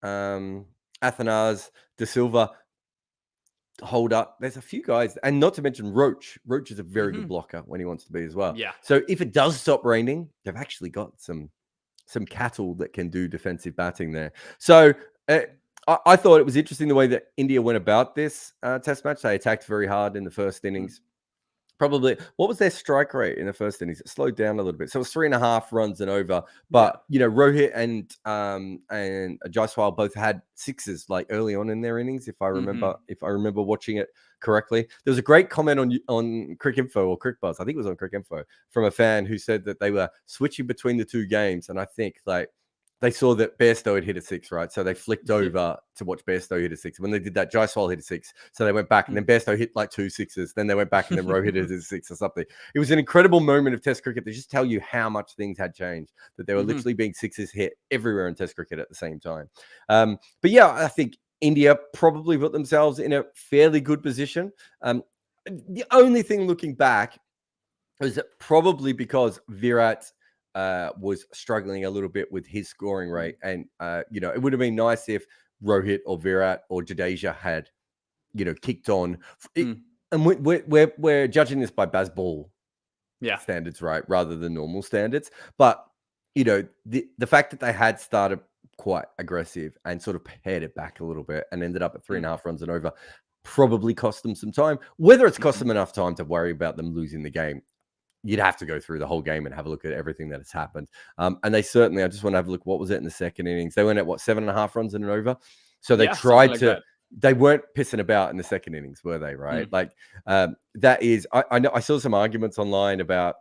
Athanase, De Silva, Holder. There's a few guys, and not to mention Roach. Roach is a very good blocker when he wants to be as well.
Yeah.
So if it does stop raining, they've actually got some cattle that can do defensive batting there. So I thought it was interesting the way that India went about this test match. They attacked very hard in the first innings. Probably, what was their strike rate in the first innings? It slowed down a little bit. So it was 3.5 runs and over. But, Rohit and Jaiswal both had sixes like early on in their innings, if I remember watching it correctly. There was a great comment on Crick Info or Crick Buzz, I think it was on Crick Info, from a fan who said that they were switching between the 2 games. And I think they saw that Bairstow had hit a 6, right? So they flicked over to watch Bairstow hit a 6. When they did that, Jaiswal hit a 6. So they went back, and then Bairstow hit like 2 6s. Then they went back, and then Rohit hit a 6 or something. It was an incredible moment of Test cricket to just tell you how much things had changed, that there were literally being 6s hit everywhere in Test cricket at the same time. But yeah, I think India probably put themselves in a fairly good position. The only thing looking back was that probably because Virat was struggling a little bit with his scoring rate. And, it would have been nice if Rohit or Virat or Jadeja had, kicked on. And we're judging this by Bazball standards, right? Rather than normal standards. But, the fact that they had started quite aggressive and sort of pared it back a little bit and ended up at 3.5 runs and over probably cost them some time. Whether it's cost them enough time to worry about them losing the game, you'd have to go through the whole game and have a look at everything that has happened. And they certainly, I just want to have a look. What was it in the second innings? They went at 7.5 runs and an over. So they tried to, they weren't pissing about in the second innings, were they? Right. That is, I know I saw some arguments online about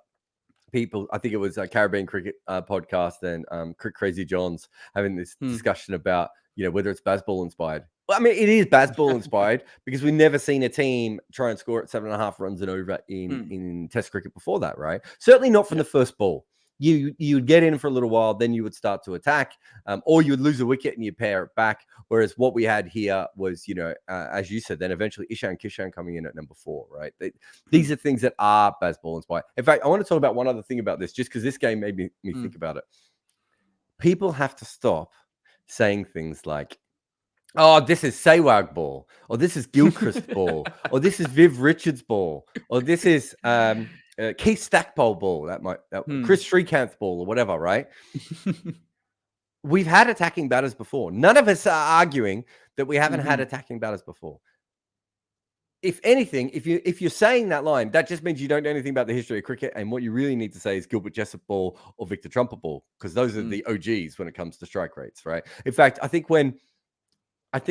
people. I think it was a Caribbean Cricket podcast and Crazy Johns having this discussion about, whether it's Bazball inspired. Well, I mean, it is Bazball inspired because we've never seen a team try and score at 7.5 runs and over in Test cricket before that, right? Certainly not from the first ball. You'd get in for a little while, then you would start to attack, or you would lose a wicket and you pair it back. Whereas what we had here was, as you said, then eventually Ishan Kishan coming in at number 4, right? These are things that are Bazball inspired. In fact, I want to talk about one other thing about this, just because this game made me think about it. People have to stop saying things like, oh, this is Sehwag ball, or this is Gilchrist ball, or this is Viv Richards ball, or this is Keith Stackpole ball, Chris Srikanth ball, or whatever, right? We've had attacking batters before. None of us are arguing that we haven't had attacking batters before. If anything, if you're saying that line, that just means you don't know anything about the history of cricket. And what you really need to say is Gilbert Jessop ball or Victor Trumper ball, because those are the OGs when it comes to strike rates, right? In fact, I think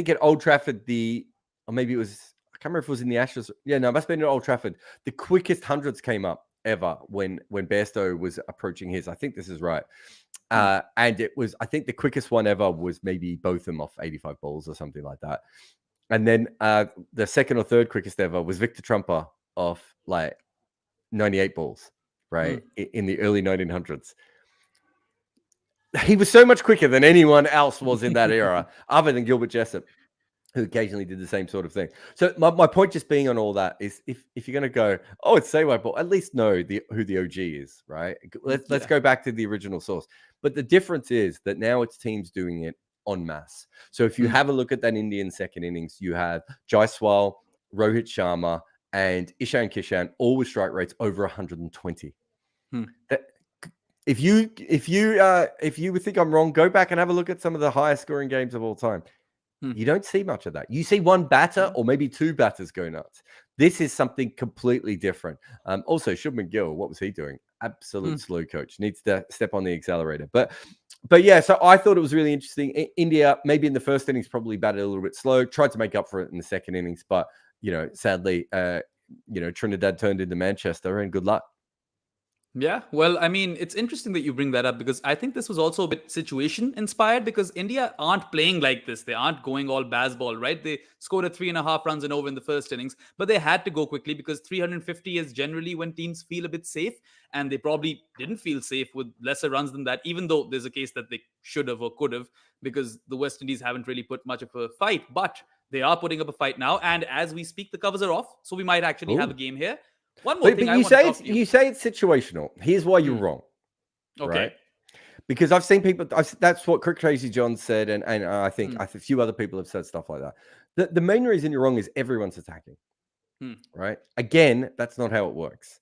at Old Trafford, or maybe it was, I can't remember if it was in the Ashes. Yeah, no, it must have been at Old Trafford. The quickest hundreds came up ever when Bairstow was approaching his. I think this is right. And it was, I think the quickest one ever was maybe Botham off 85 balls or something like that. And then the second or third quickest ever was Victor Trumper off like 98 balls, right? In the early 1900s. He was so much quicker than anyone else was in that era, other than Gilbert Jessup, who occasionally did the same sort of thing. So my point just being on all that is if you're going to go, oh, it's say white ball, at least know who the OG is, right? Let's go back to the original source. But the difference is that now it's teams doing it en masse. So if you have a look at that Indian second innings, you have Jaiswal, Rohit Sharma, and Ishan Kishan, all with strike rates over 120. That, if you think I'm wrong, go back and have a look at some of the highest scoring games of all time. You don't see much of that. You see one batter or maybe two batters go nuts. This is something completely different. Also, Shubman Gill, what was he doing? Absolute slow coach. Needs to step on the accelerator. But yeah, so I thought it was really interesting. India, maybe in the first innings, probably batted a little bit slow. Tried to make up for it in the second innings, but sadly, Trinidad turned into Manchester, and good luck.
Yeah, well, I mean, it's interesting that you bring that up because I think this was also a bit situation inspired because India aren't playing like this. They aren't going all baseball, right? They scored a 3.5 runs and over in the first innings, but they had to go quickly because 350 is generally when teams feel a bit safe, and they probably didn't feel safe with lesser runs than that, even though there's a case that they should have or could have because the West Indies haven't really put much of a fight, but they are putting up a fight now. And as we speak, the covers are off, so we might actually have a game here. One more thing
but you say it's situational. Here's why you're wrong.
Okay.
Right? Because I've seen people. That's what Crick Tracy John said, and I think a few other people have said stuff like that. The main reason you're wrong is everyone's attacking. Right? Again, that's not how it works.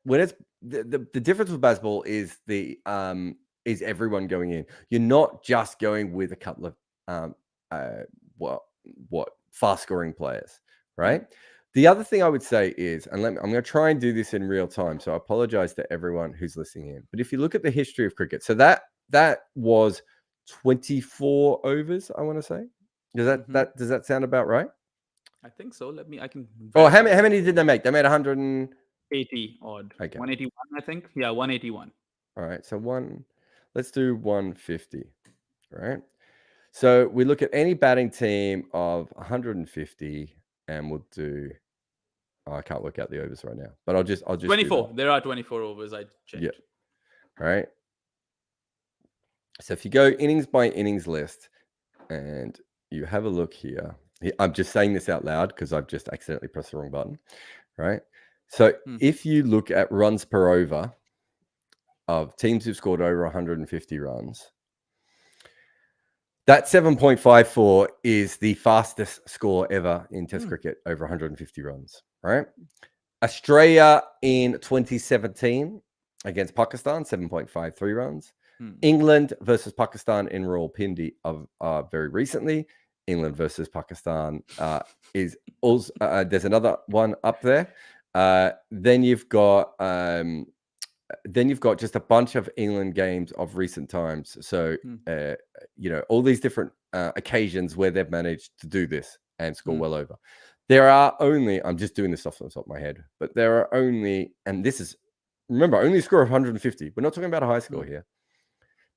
When it's the difference with baseball is is everyone going in. You're not just going with a couple of fast scoring players, right? The other thing I would say is, and I'm going to try and do this in real time, so I apologize to everyone who's listening in. But if you look at the history of cricket, so that was 24 overs, I want to say. Does that sound about right?
I think so. I can.
Oh, how many did they make? They made
180 odd. Okay. 181, I think. Yeah, 181.
All right. So let's do 150. All right. So we look at any batting team of 150, and we'll do. Oh, I can't work out the overs right now, but I'll just
24. There are 24 overs. I checked.
Yeah. All right. So if you go innings by innings list, and you have a look here, I'm just saying this out loud because I've just accidentally pressed the wrong button. Right. So if you look at runs per over of teams who've scored over 150 runs. That 7.54 is the fastest score ever in Test cricket, over 150 runs, right? Australia in 2017 against Pakistan, 7.53 runs. England versus Pakistan in Rawalpindi very recently. England versus Pakistan is also, there's another one up there. Then you've got just a bunch of England games of recent times. So, all these different occasions where they've managed to do this and score well over. There are only, I'm just doing this off the top of my head, but there are only, and this is, remember, only a score of 150. We're not talking about a high score here.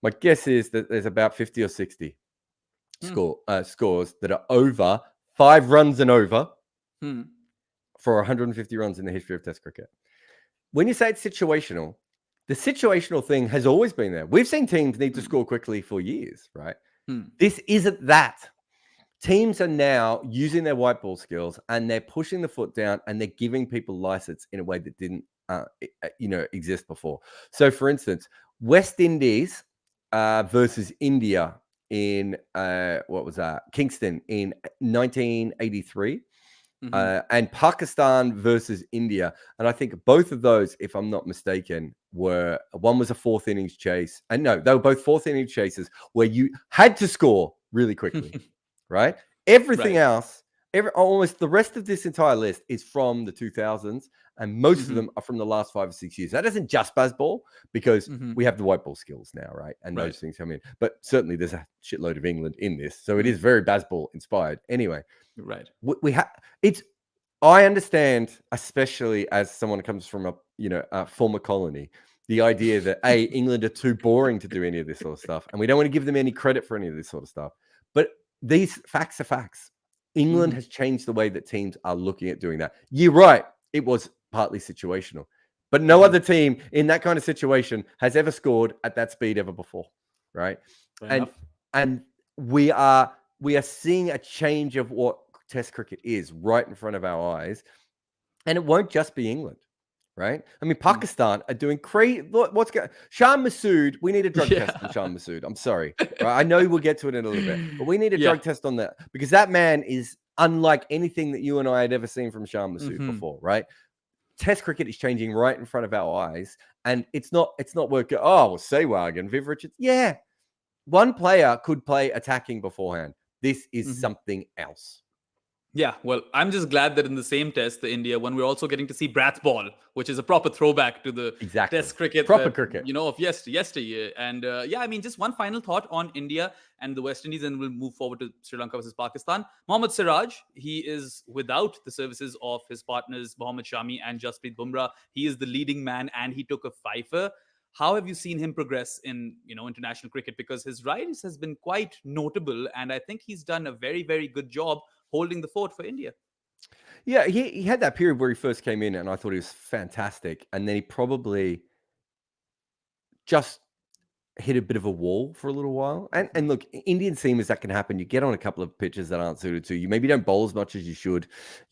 My guess is that there's about 50 or 60 scores that are over 5 runs and over for 150 runs in the history of Test cricket. When you say it's situational, the situational thing has always been there. We've seen teams need to score quickly for years, right? This isn't that. Teams are now using their white ball skills and they're pushing the foot down and they're giving people license in a way that didn't, exist before. So, for instance, West Indies versus India in Kingston in 1983. And Pakistan versus India. And I think both of those, if I'm not mistaken, one was a fourth innings chase. And no, they were both fourth innings chases where you had to score really quickly, right? Everything else, almost the rest of this entire list is from the 2000s. And most of them are from the last 5 or 6 years. That isn't just baseball because we have the white ball skills now, right? And those things come in. But certainly there's a shitload of England in this. So it is very baseball inspired. Anyway.
Right.
I understand, especially as someone who comes from a former colony, the idea that England are too boring to do any of this sort of stuff, and we don't want to give them any credit for any of this sort of stuff. But these facts are facts. England has changed the way that teams are looking at doing that. You're right. It was partly situational, but no other team in that kind of situation has ever scored at that speed ever before. Right.
Fair
And we are seeing a change of what Test cricket is right in front of our eyes. And it won't just be England. Right? I mean, Pakistan are doing crazy. What's going? Shan Masood, we need a drug test on Shan Masood. I'm sorry. Right? I know we'll get to it in a little bit, but we need a drug test on that because that man is unlike anything that you and I had ever seen from Shan Masood before. Right? Test cricket is changing right in front of our eyes, and it's not working. Oh, well, Sehwag and Viv Richards. Yeah, one player could play attacking beforehand. This is something else.
Yeah, well, I'm just glad that in the same test, the India one, we're also getting to see Brat's ball, which is a proper throwback to the test cricket,
proper cricket,
of yesteryear. And I mean, just one final thought on India and the West Indies, and we'll move forward to Sri Lanka versus Pakistan. Mohammad Siraj, he is without the services of his partners Mohammad Shami and Jasprit Bumrah. He is the leading man, and he took a fifer. How have you seen him progress in international cricket? Because his rise has been quite notable, and I think he's done a very, very good job holding the fort for India.
Yeah, he had that period where he first came in, and I thought he was fantastic. And then he probably just hit a bit of a wall for a little while. And look, Indian seamers, that can happen. You get on a couple of pitches that aren't suited to you. Maybe don't bowl as much as you should.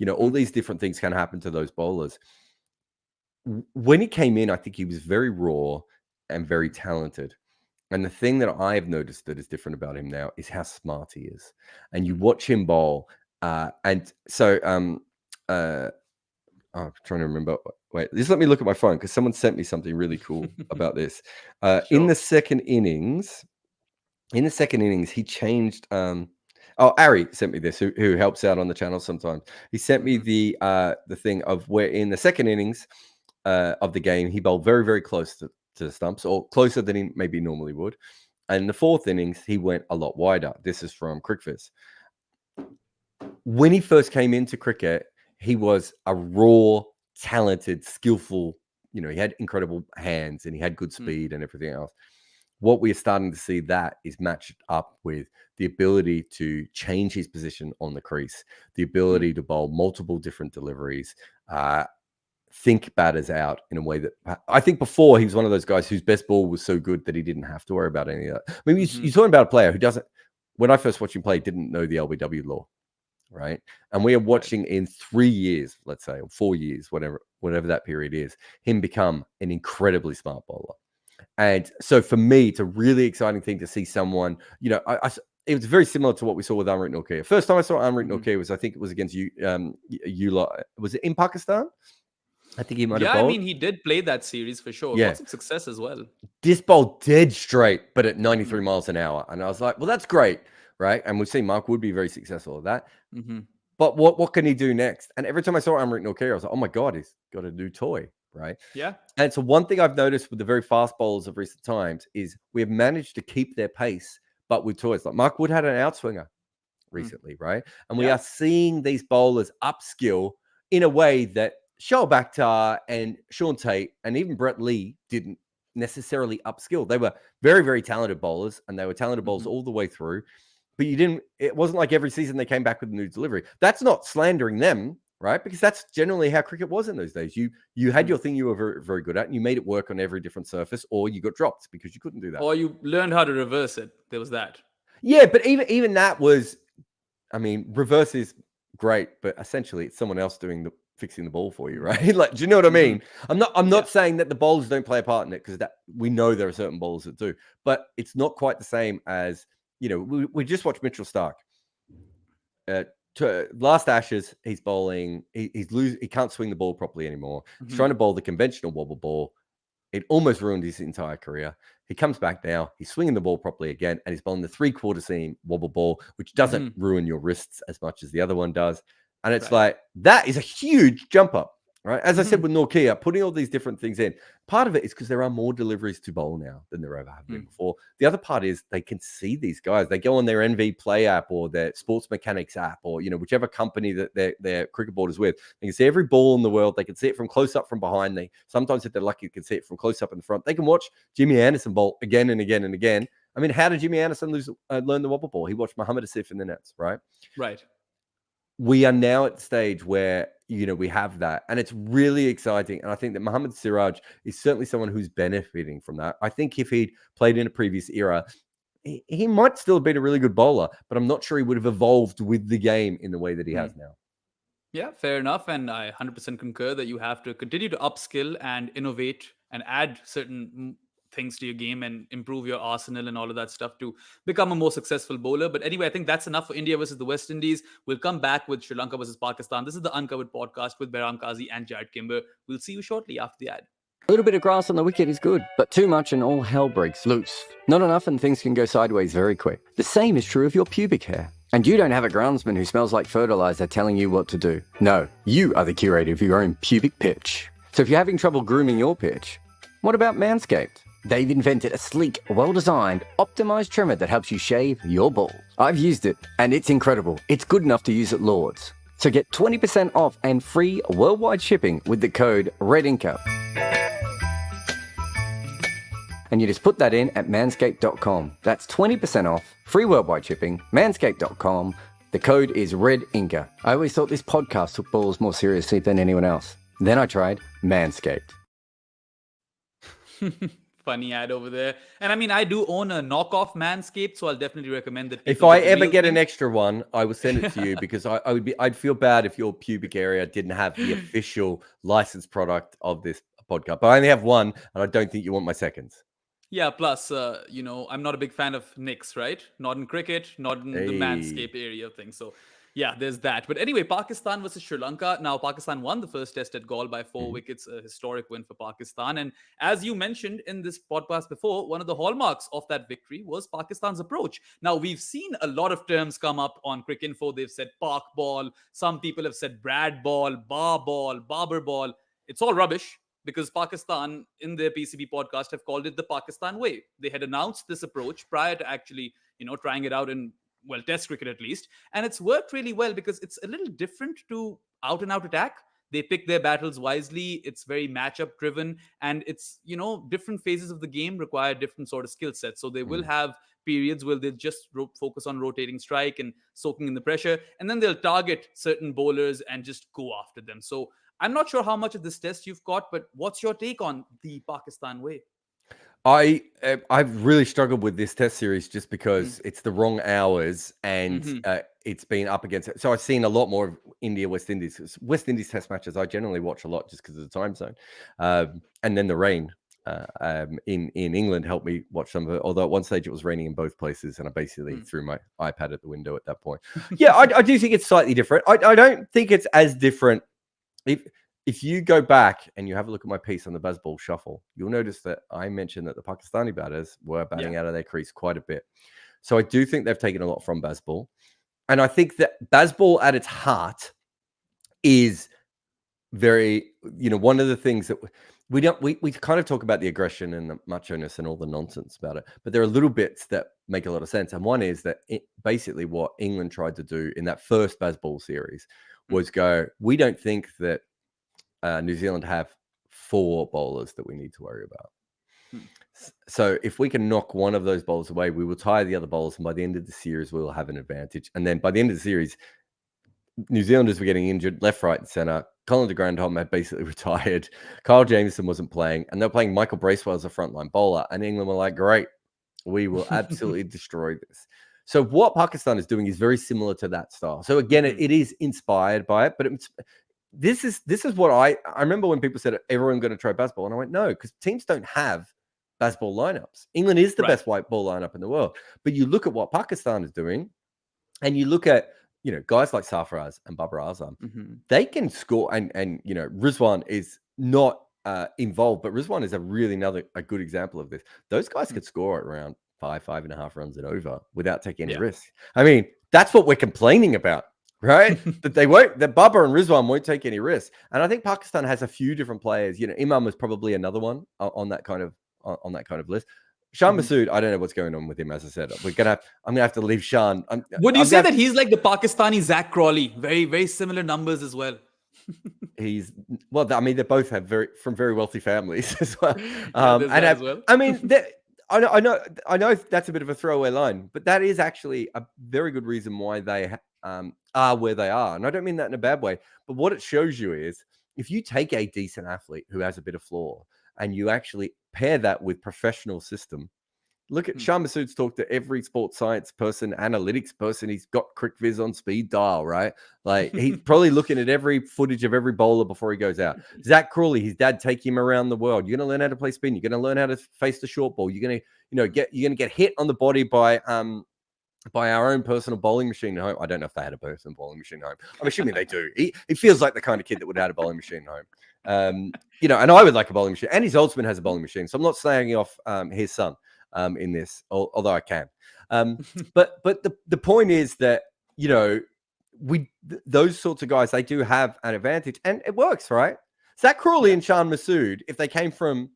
All these different things can happen to those bowlers. When he came in, I think he was very raw and very talented. And the thing that I've noticed that is different about him now is how smart he is. And you watch him bowl. I'm trying to remember. Wait, just let me look at my phone because someone sent me something really cool about this.
Sure.
In the second innings, he changed. Ari sent me this, who helps out on the channel sometimes. He sent me the thing of where in the second innings of the game he bowled very, very close to the stumps, or closer than he maybe normally would. And in the fourth innings, he went a lot wider. This is from CricViz. When he first came into cricket, he was a raw, talented, skillful, he had incredible hands and he had good speed and everything else. What we are starting to see that is matched up with the ability to change his position on the crease, the ability to bowl multiple different deliveries, think batters out in a way that I think before he was one of those guys whose best ball was so good that he didn't have to worry about any of that. I mean, you're talking about a player who doesn't, when I first watched him play, didn't know the LBW law. Right. And we are watching in 3 years, let's say, or 4 years, whatever that period is, him become an incredibly smart bowler. And so for me, it's a really exciting thing to see someone, it was very similar to what we saw with Amrit Nortje. First time I saw Amrit Nortje was, I think it was against you lot. Was it in Pakistan? I think he might have bowled.
I mean, he did play that series for sure.
Yeah.
Lots of success as well.
This bowled dead straight, but at 93 miles an hour. And I was like, well, that's great. Right. And we've seen Mark would be very successful at that. But what can he do next? And every time I saw Amrit Nortje, I was like, oh my God, he's got a new toy. Right.
Yeah.
And so one thing I've noticed with the very fast bowlers of recent times is we have managed to keep their pace, but with toys. Like Mark Wood had an outswinger recently. Right. And we are seeing these bowlers upskill in a way that Shoaib Akhtar and Sean Tate and even Brett Lee didn't necessarily upskill. They were very, very talented bowlers, and they were talented bowlers all the way through. But it wasn't like every season they came back with a new delivery. That's not slandering them, right? Because that's generally how cricket was in those days. You had your thing you were very, very good at, and you made it work on every different surface, or you got dropped because you couldn't do that.
Or you learned how to reverse it. There was that.
Yeah, but even that was, I mean, reverse is great, but essentially it's someone else fixing the ball for you, right? Like, do you know what I mean? I'm not saying that the bowlers don't play a part in it, because that we know there are certain bowlers that do, but it's not quite the same as, we just watched Mitchell Starc. Last Ashes, he's bowling. He can't swing the ball properly anymore. He's trying to bowl the conventional wobble ball. It almost ruined his entire career. He comes back now. He's swinging the ball properly again, and he's bowling the 3/4 seam wobble ball, which doesn't ruin your wrists as much as the other one does. And it's like, that is a huge jump up, right? As I said with Nortje, putting all these different things in, part of it is because there are more deliveries to bowl now than there ever have been before. The other part is they can see these guys. They go on their NV Play app or their Sports Mechanics app, or, whichever company that their cricket board is with. They can see every ball in the world. They can see it from close up from behind. Sometimes, if they're lucky, can see it from close up in the front. They can watch Jimmy Anderson bowl again and again and again. I mean, how did Jimmy Anderson learn the wobble ball? He watched Muhammad Asif in the nets, right?
Right.
we are now at the stage where, we have that, and it's really exciting. And I think that Mohammad Siraj is certainly someone who's benefiting from that. I think if he'd played in a previous era, he might still have been a really good bowler, but I'm not sure he would have evolved with the game in the way that he has now.
Yeah, fair enough. And I 100% concur that you have to continue to upskill and innovate and add certain things to your game and improve your arsenal and all of that stuff to become a more successful bowler. But anyway, I think that's enough for India versus the West Indies. We'll come back with Sri Lanka versus Pakistan. This is the Uncovered Podcast with Behram Kazi and Jared Kimber. We'll see you shortly after the ad.
A little bit of grass on the wicket is good, but too much and all hell breaks loose. Not enough and things can go sideways very quick. The same is true of your pubic hair. And you don't have a groundsman who smells like fertilizer telling you what to do. No, you are the curator of your own pubic pitch. So if you're having trouble grooming your pitch, what about Manscaped? They've invented a sleek, well-designed, optimized trimmer that helps you shave your balls. I've used it, and it's incredible. It's good enough to use at Lord's. So get 20% off and free worldwide shipping with the code REDINKA. And you just put that in at manscaped.com. That's 20% off, free worldwide shipping, manscaped.com. The code is REDINKA. I always thought this podcast took balls more seriously than anyone else. Then I tried Manscaped.
Funny ad over there. And I mean, I do own a knockoff Manscaped, so I'll definitely recommend that.
If I ever get an extra one, I will send it to you because I'd feel bad if your pubic area didn't have the official licensed product of this podcast. But I only have one, and I don't think you want my seconds.
Yeah, plus, I'm not a big fan of nicks, right? Not in cricket, not in the Manscaped area of things. So, yeah, there's that. But anyway, Pakistan versus Sri Lanka. Now, Pakistan won the first test at Galle by 4 wickets, a historic win for Pakistan. And as you mentioned in this podcast before, one of the hallmarks of that victory was Pakistan's approach. Now, we've seen a lot of terms come up on Cricinfo. They've said Pak ball. Some people have said Brad ball, Bar ball, Babar ball. It's all rubbish, because Pakistan, in their PCB podcast, have called it the Pakistan way. They had announced this approach prior to actually, trying it out in, Test cricket at least. And it's worked really well because it's a little different to out-and-out attack. They pick their battles wisely. It's very matchup driven. And it's, different phases of the game require different sort of skill sets. So they will have periods where they'll just focus on rotating strike and soaking in the pressure. And then they'll target certain bowlers and just go after them. So I'm not sure how much of this test you've got, but what's your take on the Pakistan way?
I've really struggled with this test series just because it's the wrong hours and it's been up against it. So I've seen a lot more of India, West Indies. West Indies test matches I generally watch a lot just because of the time zone. And then the rain in England helped me watch some of it. Although at one stage it was raining in both places and I basically threw my iPad at the window at that point. Yeah, I do think it's slightly different. I don't think it's as different. If you go back and you have a look at my piece on the Bazball shuffle, you'll notice that I mentioned that the Pakistani batters were batting out of their crease quite a bit. So I do think they've taken a lot from Bazball. And I think that Bazball at its heart is very, one of the things that we kind of talk about the aggression and the macho-ness and all the nonsense about it. But there are little bits that make a lot of sense. And one is that basically what England tried to do in that first Bazball series was go, we don't think that New Zealand have 4 bowlers that we need to worry about. So if we can knock one of those bowlers away, we will tire the other bowlers, and by the end of the series, we will have an advantage. And then by the end of the series, New Zealanders were getting injured left, right, and center. Colin de Grandhomme had basically retired. Kyle Jamieson wasn't playing, and they're playing Michael Bracewell as a frontline bowler. And England were like, great, we will absolutely destroy this. So what Pakistan is doing is very similar to that style. So again, it is inspired by it, but this is what I remember when people said everyone going to try Bazball, and I went, no, because teams don't have Bazball lineups. England is the best white ball lineup in the world. But you look at what Pakistan is doing, and you look at guys like Sarfaraz and Babar Azam, they can score, and Rizwan is not involved, but Rizwan is a good example of this. Those guys could score at around 5.5 runs and over without taking any risk. I mean, that's what we're complaining about, right? that Babar and Rizwan won't take any risks. And I think Pakistan has a few different players. Imam is probably another one on that kind of list. Shan Masood, I don't know what's going on with him. As I said, I'm gonna have to leave Shan.
Would you say that he's like the Pakistani Zach Crawley? Very, very similar numbers as well.
I mean, they both have from very wealthy families as well.
As well.
I mean, I know that's a bit of a throwaway line, but that is actually a very good reason why they are where they are. And I don't mean that in a bad way, but what it shows you is if you take a decent athlete who has a bit of flaw and you actually pair that with professional system. Look at Sean Masood's talked to every sports science person, analytics person. He's got CricViz on speed dial, right? Like he's probably looking at every footage of every bowler before he goes out. Zach Crawley, his dad take him around the world. You're going to learn how to play spin. You're going to learn how to face the short ball. You're going to, you're going to get hit on the body by our own personal bowling machine at home. I don't know if they had a personal bowling machine at home. I'm assuming they do. He feels like the kind of kid that would have a bowling machine at home. And I would like a bowling machine. And his Oldsman has a bowling machine. So I'm not slagging off his son in this, although I can. But the point is that, those sorts of guys, they do have an advantage. And it works, right? Zach Crawley and Sean Masood, if they came from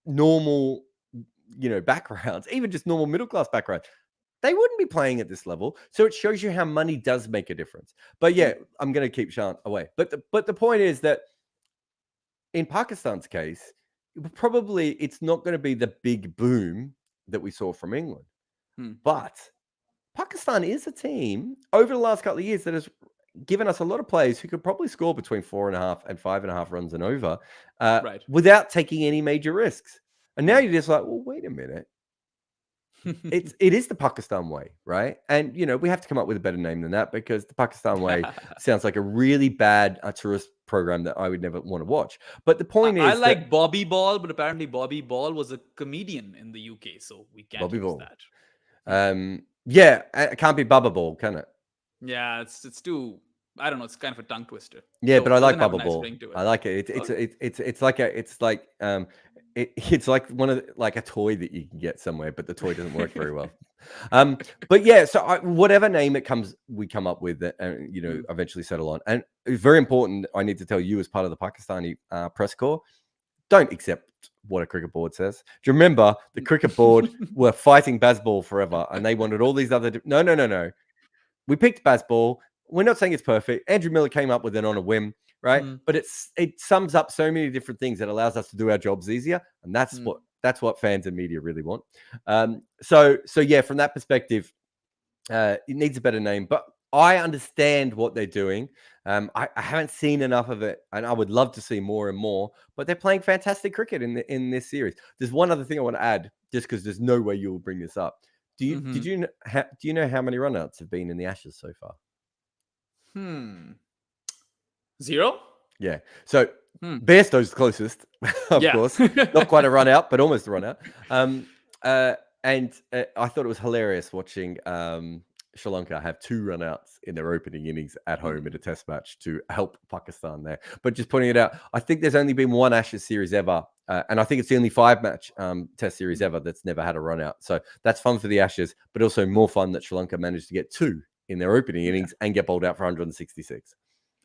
normal, backgrounds, even just normal middle-class backgrounds, they wouldn't be playing at this level. So it shows you how money does make a difference. But yeah, I'm going to keep Sean away. But the point is that in Pakistan's case, it's not going to be the big boom that we saw from England. But Pakistan is a team over the last couple of years that has given us a lot of players who could probably score between 4.5 and 5.5 runs and over without taking any major risks. And now you're just like, well, wait a minute. It is the Pakistan way, right? And we have to come up with a better name than that, because the Pakistan way sounds like a really bad tourist program that I would never want to watch. But the point is,
I like Bobby Ball, but apparently Bobby Ball was a comedian in the UK, so we can't use that.
Yeah, it can't be Bubba Ball, can it?
Yeah, it's too. I don't know. It's kind of a tongue twister.
Yeah,
so
but I like
Bubba
Bubba Ball. I like it. It's like one of like a toy that you can get somewhere, but the toy doesn't work very well. But yeah, so whatever name we come up with, and eventually settle on. And it's very important. I need to tell you, as part of the Pakistani press corps, don't accept what a cricket board says. Do you remember the cricket board were fighting Bazball forever, and they wanted all these other? No. We picked Bazball. We're not saying it's perfect. Andrew Miller came up with it on a whim, right? But it sums up so many different things that allows us to do our jobs easier, and that's what fans and media really want. So yeah, from that perspective, it needs a better name. But I understand what they're doing. I haven't seen enough of it, and I would love to see more and more. But they're playing fantastic cricket in this series. There's one other thing I want to add, just because there's no way you will bring this up. Do you know how many runouts have been in the Ashes so far?
0.
Yeah. So Bairstow's closest, of course. Not quite a run out, but almost a run out. And I thought it was hilarious watching Sri Lanka have 2 run-outs in their opening innings at home in a test match to help Pakistan there. But just pointing it out, I think there's only been one Ashes series ever, and I think it's the only 5-match test series ever that's never had a run-out. So that's fun for the Ashes, but also more fun that Sri Lanka managed to get 2 in their opening innings and get bowled out for 166.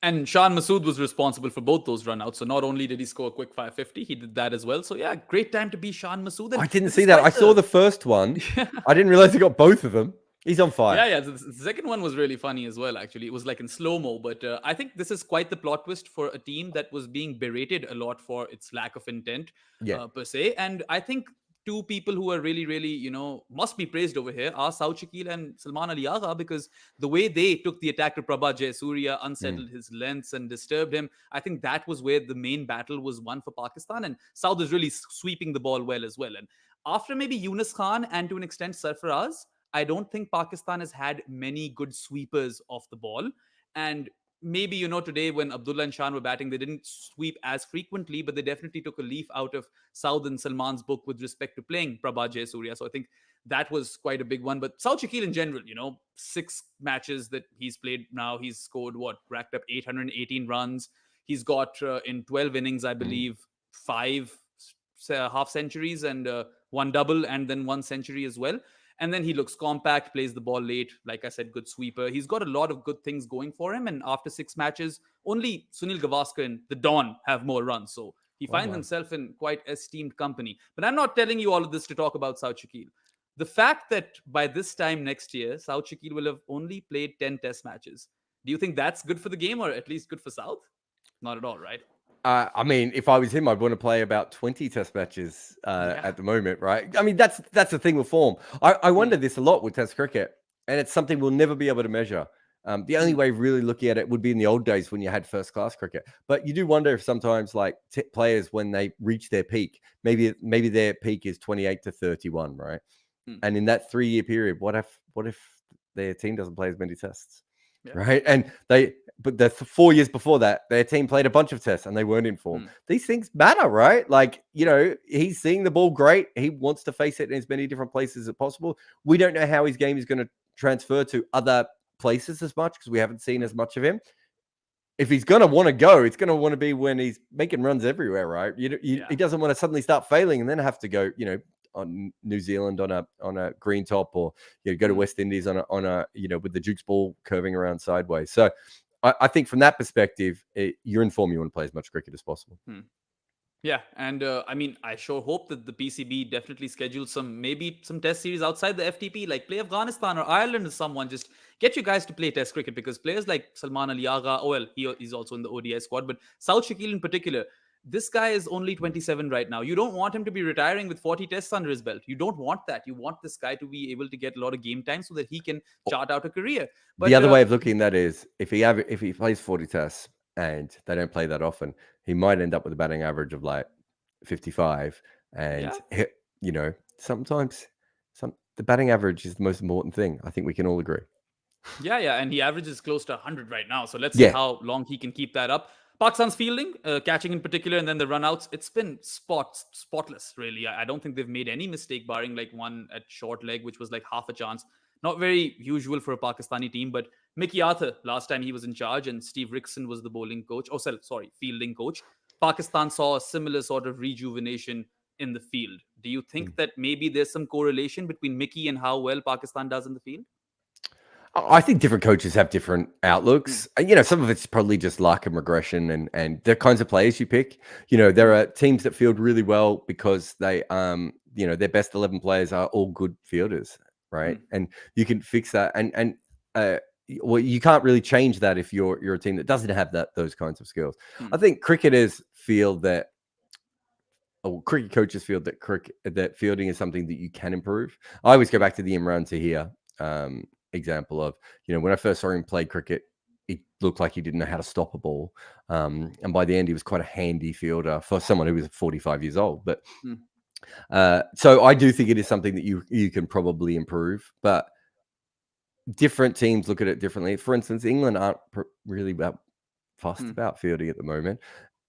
And Sean Masood was responsible for both those runouts. So not only did he score a quick 550, he did that as well. So yeah, great time to be Sean Masood. And
I didn't see that. I saw the first one. I didn't realize he got both of them. He's on fire.
Yeah. The second one was really funny as well, actually. It was like in slow-mo. But I think this is quite the plot twist for a team that was being berated a lot for its lack of intent, per se. And I think 2 people who are really, really, must be praised over here are Saud Shakil and Salman Ali Agha, because the way they took the attack to Prabha Jayasuriya, unsettled his lengths and disturbed him, I think that was where the main battle was won for Pakistan. And Saud is really sweeping the ball well as well. And after maybe Yunus Khan and to an extent Sarfaraz, I don't think Pakistan has had many good sweepers off the ball. And maybe, today when Abdullah and Shan were batting, they didn't sweep as frequently, but they definitely took a leaf out of Saud and Salman's book with respect to playing Prabha Jayasuriya. So I think that was quite a big one. But Saud Shakil in general, 6 matches that he's played now, he's scored racked up 818 runs. He's got in 12 innings, I believe, 5 half centuries and 1 double and then 1 century as well. And then he looks compact, plays the ball late. Like I said, good sweeper. He's got a lot of good things going for him. And after 6 matches, only Sunil Gavaskar and the Dawn have more runs. So he finds himself in quite esteemed company. But I'm not telling you all of this to talk about Saud Shakil. The fact that by this time next year, Saud Shakil will have only played 10 test matches. Do you think that's good for the game, or at least good for Saud? Not at all, right?
I mean, if I was him, I'd want to play about 20 test matches at the moment, right? I mean, that's the thing with form. I wonder this a lot with test cricket, and it's something we'll never be able to measure. The only way really looking at it would be in the old days when you had first class cricket. But you do wonder if sometimes like players, when they reach their peak, maybe their peak is 28 to 31, right? And in that 3-year period, what if their team doesn't play as many tests, right? And but the 4 years before that, their team played a bunch of tests and they weren't in form. These things matter, right? Like, you know, he's seeing the ball great. He wants to face it in as many different places as possible. We don't know how his game is going to transfer to other places as much because we haven't seen as much of him. If he's going to want to go, it's going to want to be when he's making runs everywhere, right? He doesn't want to suddenly start failing and then have to go, you know, on New Zealand on a green top, or go to West Indies on a with the Jukes ball curving around sideways. So I think from that perspective, you're in form. You want to play as much cricket as possible.
Yeah, and I mean, I sure hope that the PCB definitely schedules maybe some test series outside the FTP, like play Afghanistan or Ireland or someone. Just get you guys to play test cricket, because players like Salman Ali Agha, he's also in the ODI squad, but Saud Shakil in particular, this guy is only 27 right now. You don't want him to be retiring with 40 tests under his belt. You don't want that. You want this guy to be able to get a lot of game time so that he can chart out a career. But
the other way of looking at that is if he plays 40 tests and they don't play that often, he might end up with a batting average of like 55. And sometimes the batting average is the most important thing. I think we can all agree.
Yeah, and he averages close to 100 right now. So let's see how long he can keep that up. Pakistan's fielding, catching in particular, and then the run-outs, it's been spotless, really. I don't think they've made any mistake, barring like one at short leg, which was like half a chance. Not very usual for a Pakistani team, but Mickey Arthur, last time he was in charge, and Steve Rickson was the bowling coach. Fielding coach. Pakistan saw a similar sort of rejuvenation in the field. Do you think that maybe there's some correlation between Mickey and how well Pakistan does in the field?
I think different coaches have different outlooks. Some of it's probably just luck and regression and the kinds of players you pick. There are teams that field really well because they, their best 11 players are all good fielders, right? And you can fix that. Well, you can't really change that if you're a team that doesn't have those kinds of skills. I think cricket coaches feel that fielding is something that you can improve. I always go back to the Imran Tahir example of, when I first saw him play cricket, it looked like he didn't know how to stop a ball. And by the end, he was quite a handy fielder for someone who was 45 years old. But so I do think it is something that you can probably improve, but different teams look at it differently. For instance, England aren't really fussed about fielding at the moment.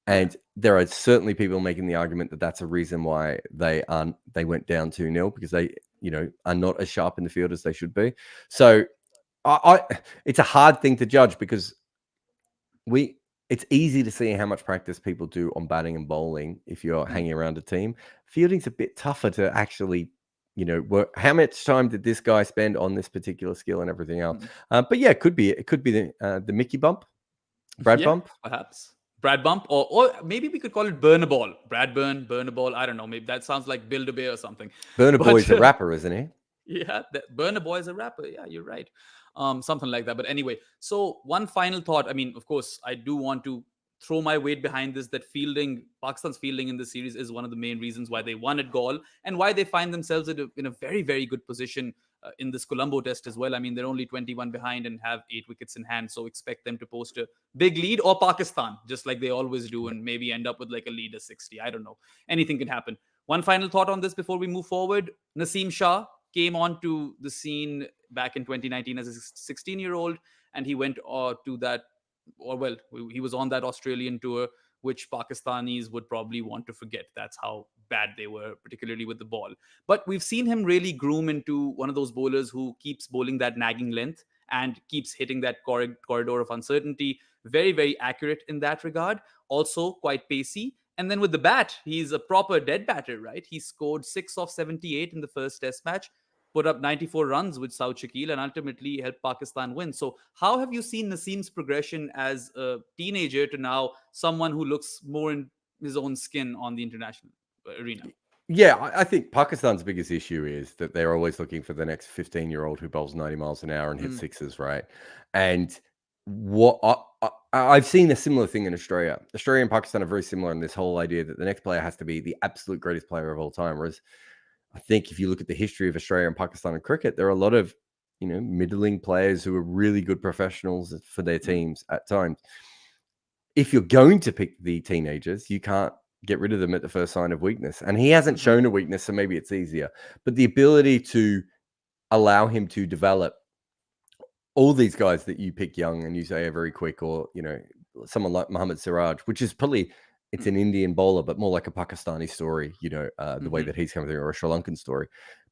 And there are certainly people making the argument that that's a reason why they went down 2-0, because they, are not as sharp in the field as they should be. So it's a hard thing to judge because it's easy to see how much practice people do on batting and bowling if you're hanging around a team. Fielding's a bit tougher to actually, work. How much time did this guy spend on this particular skill and everything else? But yeah, it could be the Mickey bump, Brad bump,
perhaps. Brad Bump, or maybe we could call it Burner Ball. Bradburn, Burner Ball. I don't know. Maybe that sounds like Build a Bear or something.
Burner Boy's a rapper, isn't he?
Yeah, Burner Boy is a rapper. Yeah, you're right. Something like that. But anyway, so one final thought. I mean, of course, I do want to throw my weight behind this, that Pakistan's fielding in the series is one of the main reasons why they won at Gaul and why they find themselves in a very, very good position in this Colombo test as well. I mean, they're only 21 behind and have 8 wickets in hand. So expect them to post a big lead, or Pakistan, just like they always do, and maybe end up with like a lead of 60. I don't know. Anything can happen. One final thought on this before we move forward. Naseem Shah came onto the scene back in 2019 as a 16-year-old, and he went he was on that Australian tour, which Pakistanis would probably want to forget. That's how bad they were, particularly with the ball. But we've seen him really groom into one of those bowlers who keeps bowling that nagging length and keeps hitting that corridor of uncertainty. Very, very accurate in that regard. Also quite pacey. And then with the bat, he's a proper dead batter, right? He scored 6 of 78 in the first test match, put up 94 runs with Saud Shakil, and ultimately helped Pakistan win. So how have you seen Naseem's progression as a teenager to now someone who looks more in his own skin on the international arena?
Yeah, I think Pakistan's biggest issue is that they're always looking for the next 15-year-old who bowls 90 miles an hour and hits sixes, right? And what I've seen a similar thing in Australia. Australia and Pakistan are very similar in this whole idea that the next player has to be the absolute greatest player of all time. Whereas I think if you look at the history of Australia and Pakistan in cricket, there are a lot of middling players who are really good professionals for their teams at times. If you're going to pick the teenagers, you can't get rid of them at the first sign of weakness. And he hasn't shown a weakness, so maybe it's easier. But the ability to allow him to develop all these guys that you pick young and you say are very quick, or, someone like Mohammad Siraj, which is probably, it's an Indian bowler, but more like a Pakistani story, the way that he's coming through, or a Sri Lankan story.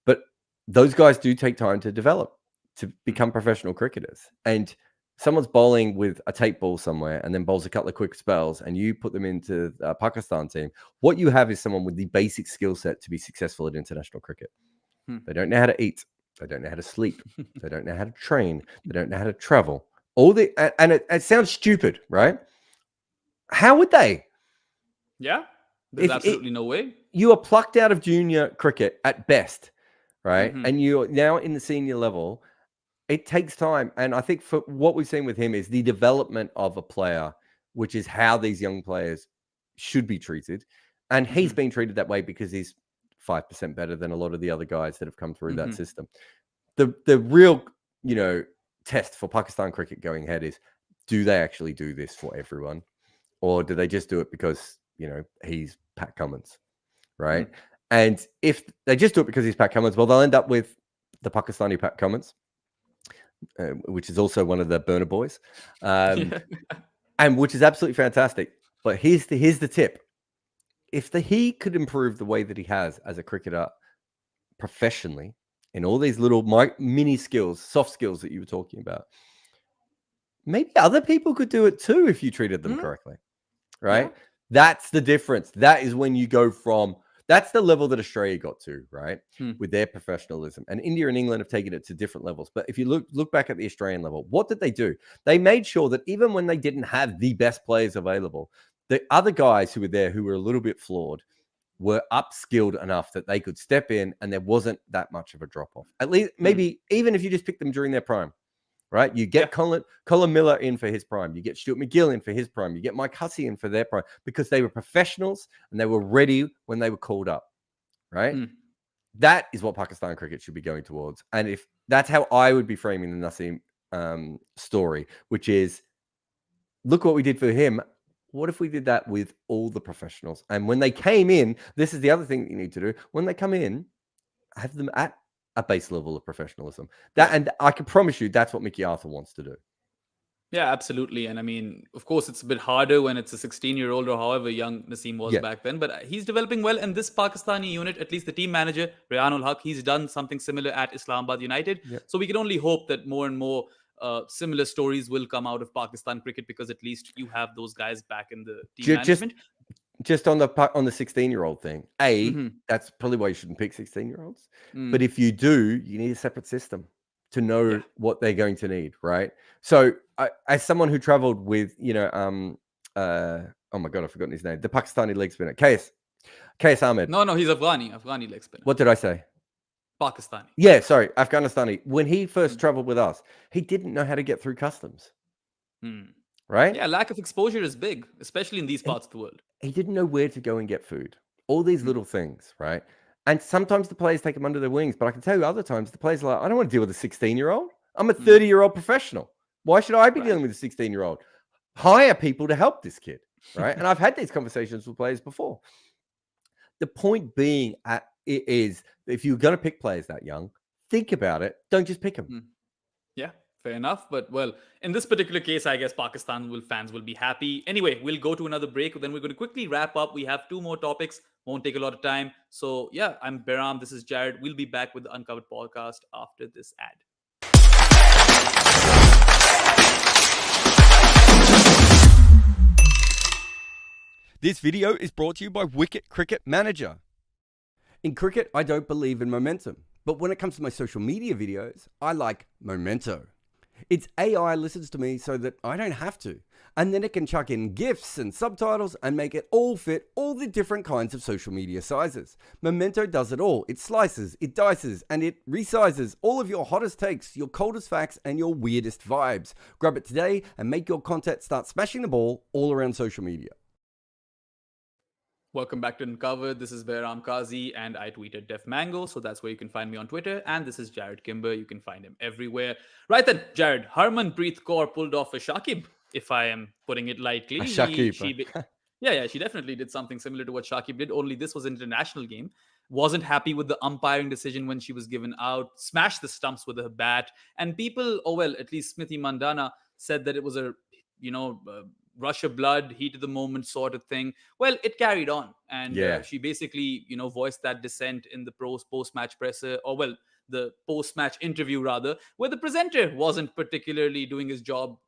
But those guys do take time to develop, to become professional cricketers. And someone's bowling with a tape ball somewhere and then bowls a couple of quick spells and you put them into a Pakistan team, what you have is someone with the basic skill set to be successful at international cricket. They don't know how to eat. They don't know how to sleep. They don't know how to train. They don't know how to travel. And it sounds stupid, right? How would they?
Yeah, there's absolutely no way.
You are plucked out of junior cricket at best, right? And you're now in the senior level. It takes time. And I think for what we've seen with him is the development of a player, which is how these young players should be treated. And he's been treated that way because he's 5% better than a lot of the other guys that have come through that system. The real, test for Pakistan cricket going ahead is, do they actually do this for everyone? Or do they just do it because, he's Pat Cummins, right? And if they just do it because he's Pat Cummins, well, they'll end up with the Pakistani Pat Cummins, which is also one of the burner boys, and which is absolutely fantastic. But here's the tip. If he could improve the way that he has as a cricketer professionally in all these little mini skills, soft skills that you were talking about, maybe other people could do it too if you treated them correctly, right? Yeah. That's the difference. That is when you go from, that's the level that Australia got to, right? With their professionalism. And India and England have taken it to different levels. But if you look back at the Australian level, what did they do? They made sure that even when they didn't have the best players available, the other guys who were there, who were a little bit flawed, were upskilled enough that they could step in and there wasn't that much of a drop-off. At least, maybe even if you just pick them during their prime, right? You get Colin Miller in for his prime. You get Stuart McGill in for his prime. You get Mike Hussey in for their prime, because they were professionals and they were ready when they were called up, right? That is what Pakistan cricket should be going towards. And if that's how I would be framing the Naseem story, which is, look what we did for him. What if we did that with all the professionals? And when they came in, this is the other thing that you need to do. When they come in, have them at a base level of professionalism. And I can promise you that's what Mickey Arthur wants to do.
Yeah, absolutely. And I mean, of course, it's a bit harder when it's a 16-year-old or however young Naseem was back then. But he's developing well. And this Pakistani unit, at least the team manager, Rayanul Haq, he's done something similar at Islamabad United. So we can only hope that more and more similar stories will come out of Pakistan cricket, because at least you have those guys back in the team management.
Just on the 16-year-old thing, that's probably why you shouldn't pick 16-year-olds. But if you do, you need a separate system to know what they're going to need, right? So as someone who traveled with, oh my God, I've forgotten his name, the Pakistani leg spinner, KS Ahmed.
No, he's Afghani leg spinner.
What did I say?
Pakistani.
Yeah, sorry, Afghanistani. When he first traveled with us, he didn't know how to get through customs. Right?
Yeah, lack of exposure is big, especially in these parts of the world.
He didn't know where to go and get food. All these little things, right? And sometimes the players take him under their wings, but I can tell you other times the players are like, I don't want to deal with a 16-year-old. I'm a 30-year-old professional. Why should I be dealing with a 16-year-old? Hire people to help this kid, right? And I've had these conversations with players before. The point being is, if you're going to pick players that young, think about it. Don't just pick them.
Yeah, fair enough. But well, in this particular case, I guess Pakistan fans will be happy. Anyway, we'll go to another break. Then we're going to quickly wrap up. We have 2 more topics. Won't take a lot of time. So yeah, I'm Behram. This is Jared. We'll be back with the Uncovered podcast after this ad.
This video is brought to you by Wicket Cricket Manager. In cricket, I don't believe in momentum, but when it comes to my social media videos, I like Memento. Its AI listens to me so that I don't have to, and then it can chuck in GIFs and subtitles and make it all fit all the different kinds of social media sizes. Memento does it all. It slices, it dices, and it resizes all of your hottest takes, your coldest facts, and your weirdest vibes. Grab it today and make your content start smashing the ball all around social media.
Welcome back to Uncovered. This is Behram Kazi, and I tweeted Def Mango, so that's where you can find me on Twitter. And this is Jared Kimber. You can find him everywhere. Right then, Jared, Harmanpreet Kaur pulled off a Shakib, if I am putting it lightly.
A Shakib.
Yeah, she definitely did something similar to what Shakib did, only this was an international game. Wasn't happy with the umpiring decision when she was given out, smashed the stumps with her bat. And people, at least Smithy Mandana said that it was a, rush of blood, heat of the moment sort of thing. Well, it carried on. And she basically, voiced that dissent in the post-match presser, the post-match interview rather, where the presenter wasn't particularly doing his job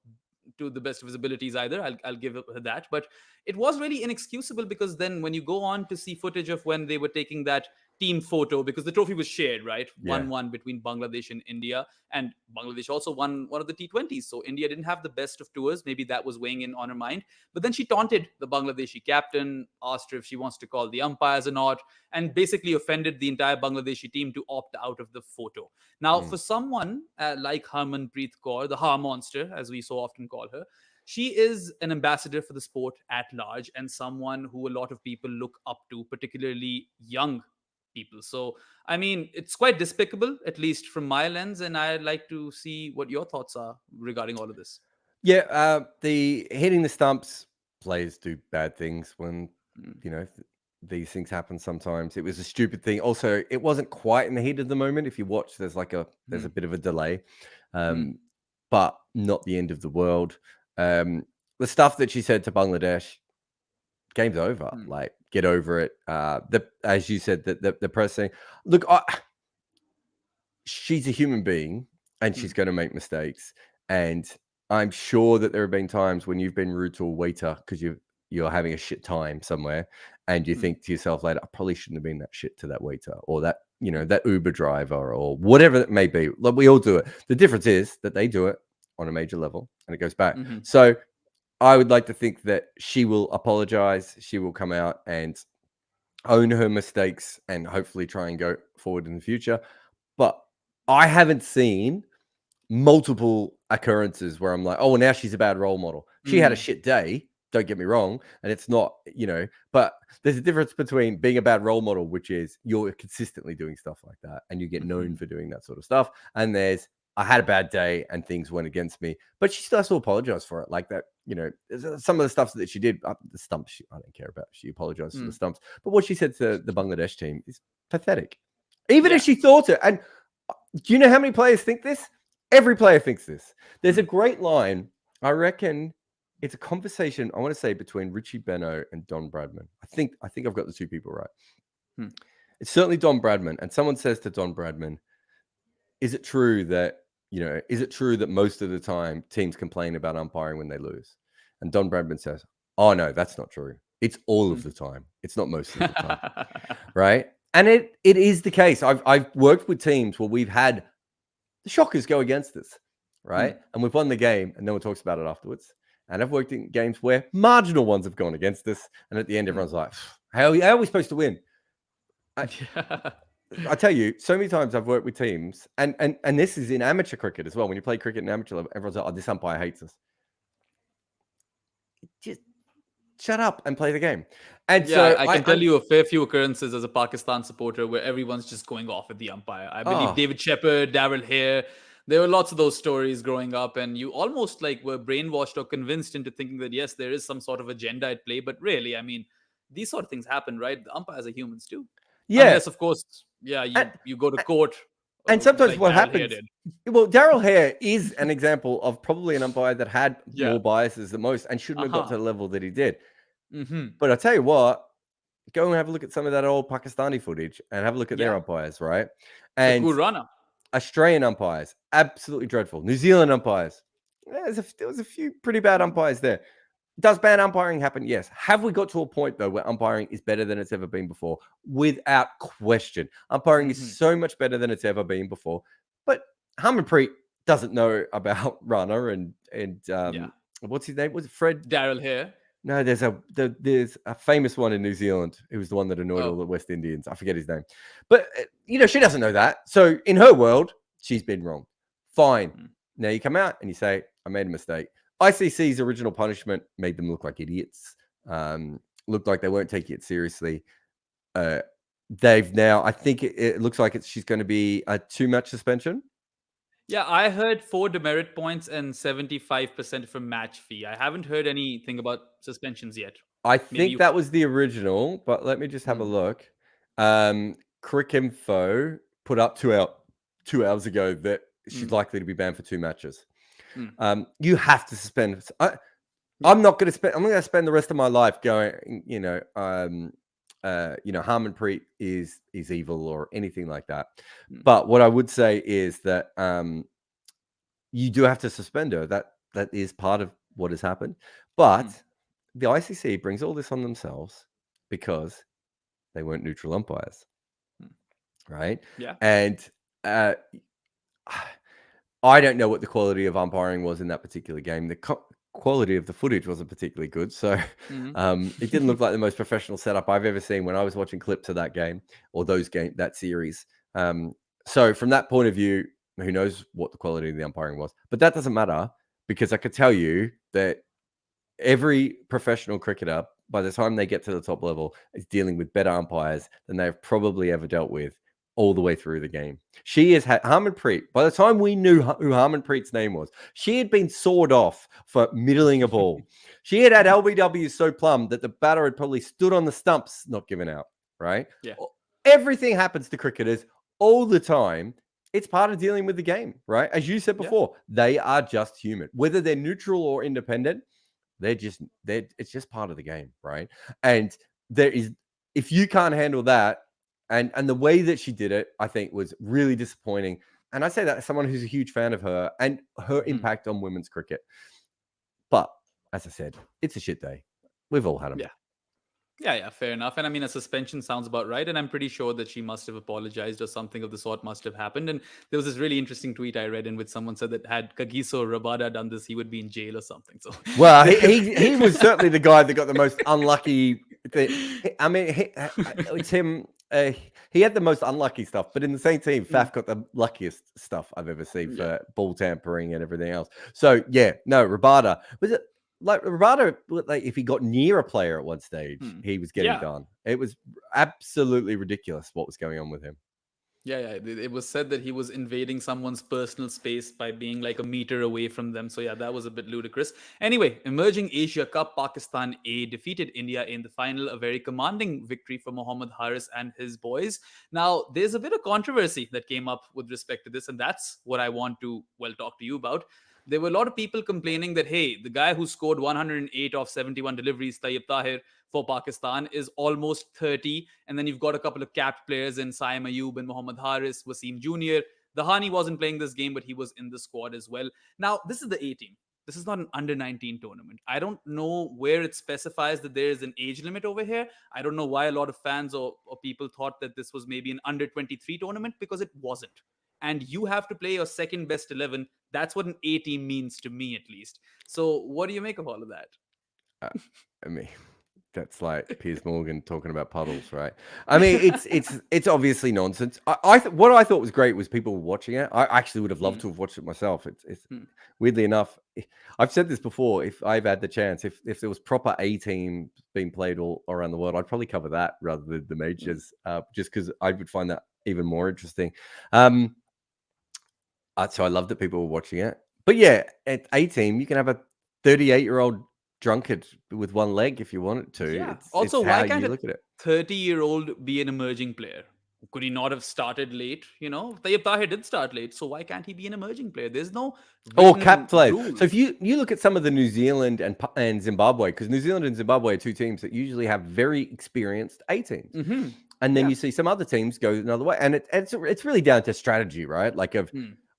to the best of his abilities either. I'll give her that. But it was really inexcusable, because then when you go on to see footage of when they were taking that team photo, because the trophy was shared, right? 1-1 between Bangladesh and India. And Bangladesh also won one of the T20s. So India didn't have the best of tours. Maybe that was weighing in on her mind. But then she taunted the Bangladeshi captain, asked her if she wants to call the umpires or not, and basically offended the entire Bangladeshi team to opt out of the photo. Now, for someone like Harmanpreet Kaur, the Har Monster, as we so often call her, she is an ambassador for the sport at large, and someone who a lot of people look up to, particularly young people. So, I mean, it's quite despicable, at least from my lens, and I'd like to see what your thoughts are regarding all of this.
Yeah, the hitting the stumps, players do bad things when, these things happen sometimes. It was a stupid thing. Also, it wasn't quite in the heat of the moment. If you watch, there's a bit of a delay, but not the end of the world. The stuff that she said to Bangladesh, game's over. Like, get over it. As you said, the pressing. Look, she's a human being, and she's going to make mistakes. And I'm sure that there have been times when you've been rude to a waiter because you're having a shit time somewhere, and you think to yourself later, I probably shouldn't have been that shit to that waiter, or that that Uber driver, or whatever it may be. Like, we all do it. The difference is that they do it on a major level, and it goes back. So I would like to think that she will apologize. She will come out and own her mistakes, and hopefully try and go forward in the future. But I haven't seen multiple occurrences where I'm like, oh, well, now she's a bad role model. She had a shit day, don't get me wrong, and it's not, but there's a difference between being a bad role model, which is you're consistently doing stuff like that and you get known for doing that sort of stuff, and there's, I had a bad day and things went against me, but she still has to apologize for it. Like that, some of the stuff that she did, the stumps, I don't care about. She apologized for the stumps, but what she said to the Bangladesh team is pathetic. Even if she thought it. And do you know how many players think this? Every player thinks this. There's a great line. I reckon it's a conversation, I want to say, between Richie Benaud and Don Bradman. I think I've got the two people right. It's certainly Don Bradman. And someone says to Don Bradman, is it true that most of the time teams complain about umpiring when they lose? And Don Bradman says, oh, no, that's not true. It's all of the time. It's not most of the time. Right? And it is the case. I've worked with teams where we've had the shockers go against us, right? And we've won the game, and no one talks about it afterwards. And I've worked in games where marginal ones have gone against us, and at the end, everyone's like, how are we supposed to win? I tell you, so many times I've worked with teams, and this is in amateur cricket as well. When you play cricket in amateur level, everyone's like, oh, this umpire hates us. Just shut up and play the game. And so
I can tell you a fair few occurrences as a Pakistan supporter where everyone's just going off at the umpire. I believe David Shepherd, Daryl Hare, there were lots of those stories growing up, and you almost were brainwashed or convinced into thinking that, yes, there is some sort of agenda at play. But really, I mean, these sort of things happen, right? The umpires are humans too.
Yeah.
Unless, of course, you go to court.
And sometimes what happens, well, Daryl Hare is an example of probably an umpire that had more biases than most and shouldn't have got to the level that he did. But I tell you what, go and have a look at some of that old Pakistani footage and have a look at their umpires, right? And Australian umpires, absolutely dreadful. New Zealand umpires, there was a few pretty bad umpires there. Does bad umpiring happen? Yes. Have we got to a point, though, where umpiring is better than it's ever been before? Without question. Umpiring is so much better than it's ever been before. But Harmanpreet doesn't know about Runner and what's his name? Was it Fred?
Daryl Hare.
No, there's a famous one in New Zealand. It was the one that annoyed all the West Indians. I forget his name. But, she doesn't know that. So in her world, she's been wrong. Fine. Now you come out and you say, I made a mistake. ICC's original punishment made them look like idiots. looked like they weren't taking it seriously. They've now, I think it looks like she's going to be a 2-match suspension.
Yeah, I heard 4 demerit points and 75% from match fee. I haven't heard anything about suspensions yet.
I
Maybe
think
you.
that was the original, but let me just have a look. Cricinfo put up 2 hours ago that she's likely to be banned for 2 matches. You have to suspend. I'm not going to spend. I'm going to spend the rest of my life going. Harmanpreet is evil or anything like that. But what I would say is that you do have to suspend her. That is part of what has happened. But the ICC brings all this on themselves because they weren't neutral umpires, right?
Yeah.
And I don't know what the quality of umpiring was in that particular game. The quality of the footage wasn't particularly good, so it didn't look like the most professional setup I've ever seen when I was watching clips of that game or that series. So from that point of view, who knows what the quality of the umpiring was? But that doesn't matter, because I could tell you that every professional cricketer, by the time they get to the top level, is dealing with better umpires than they've probably ever dealt with all the way through the game. She has had Harmanpreet. By the time we knew who Harmanpreet's name was, she had been sawed off for middling a ball. She had LBW so plumb that the batter had probably stood on the stumps, not given out, right?
Yeah.
Everything happens to cricketers all the time. It's part of dealing with the game, right? As you said before, they are just human. Whether they're neutral or independent, it's just part of the game, right? And if you can't handle that, and the way that she did it, I think was really disappointing. And I say that as someone who's a huge fan of her and her impact on women's cricket. But as I said, it's a shit day. We've all had them.
Yeah, fair enough. And I mean, a suspension sounds about right. And I'm pretty sure that she must have apologized or something of the sort must have happened. And there was this really interesting tweet I read in which someone said that had Kagiso Rabada done this, he would be in jail or something. So,
well, he was certainly the guy that got the most unlucky. I mean, it's him. He had the most unlucky stuff, but in the same team, Faf got the luckiest stuff I've ever seen for ball tampering and everything else. So yeah, no, Rabada was it. Like Rabada, like if he got near a player at one stage, he was getting done. It was absolutely ridiculous what was going on with him.
Yeah. It was said that he was invading someone's personal space by being like a meter away from them. So yeah, that was a bit ludicrous. Anyway, Emerging Asia Cup, Pakistan A defeated India in the final, a very commanding victory for Mohammad Haris and his boys. Now, there's a bit of controversy that came up with respect to this, and that's what I want to, talk to you about. There were a lot of people complaining that, hey, the guy who scored 108 of 71 deliveries, Tayyib Tahir, for Pakistan is almost 30. And then you've got a couple of capped players in Saim Ayub and Mohammad Haris, Wasim Jr. Dahani wasn't playing this game, but he was in the squad as well. Now, this is the A team. This is not an under 19 tournament. I don't know where it specifies that there is an age limit over here. I don't know why a lot of fans or people thought that this was maybe an under 23 tournament, because it wasn't. And you have to play your second best 11. That's what an A team means to me, at least. So what do you make of all of that?
I mean, that's like Piers Morgan talking about puddles, right? I mean, it's obviously nonsense. What I thought was great was people were watching it. I actually would have loved to have watched it myself. It's weirdly enough, I've said this before. If I've had the chance, if there was proper A team being played all around the world, I'd probably cover that rather than the majors, just because I would find that even more interesting. So I loved that people were watching it. But yeah, at A team, you can have a 38-year-old drunkard with one leg if you want it to.
Yeah.
It's
why can't
you look at it.
30-year-old be an emerging player? Could he not have started late? Tayyib Tahir did start late, so why can't he be an emerging player? There's no
cap players.
rules.
So if you look at some of the New Zealand and Zimbabwe, because New Zealand and Zimbabwe are two teams that usually have very experienced A teams. And then you see some other teams go another way. And it's really down to strategy, right? Like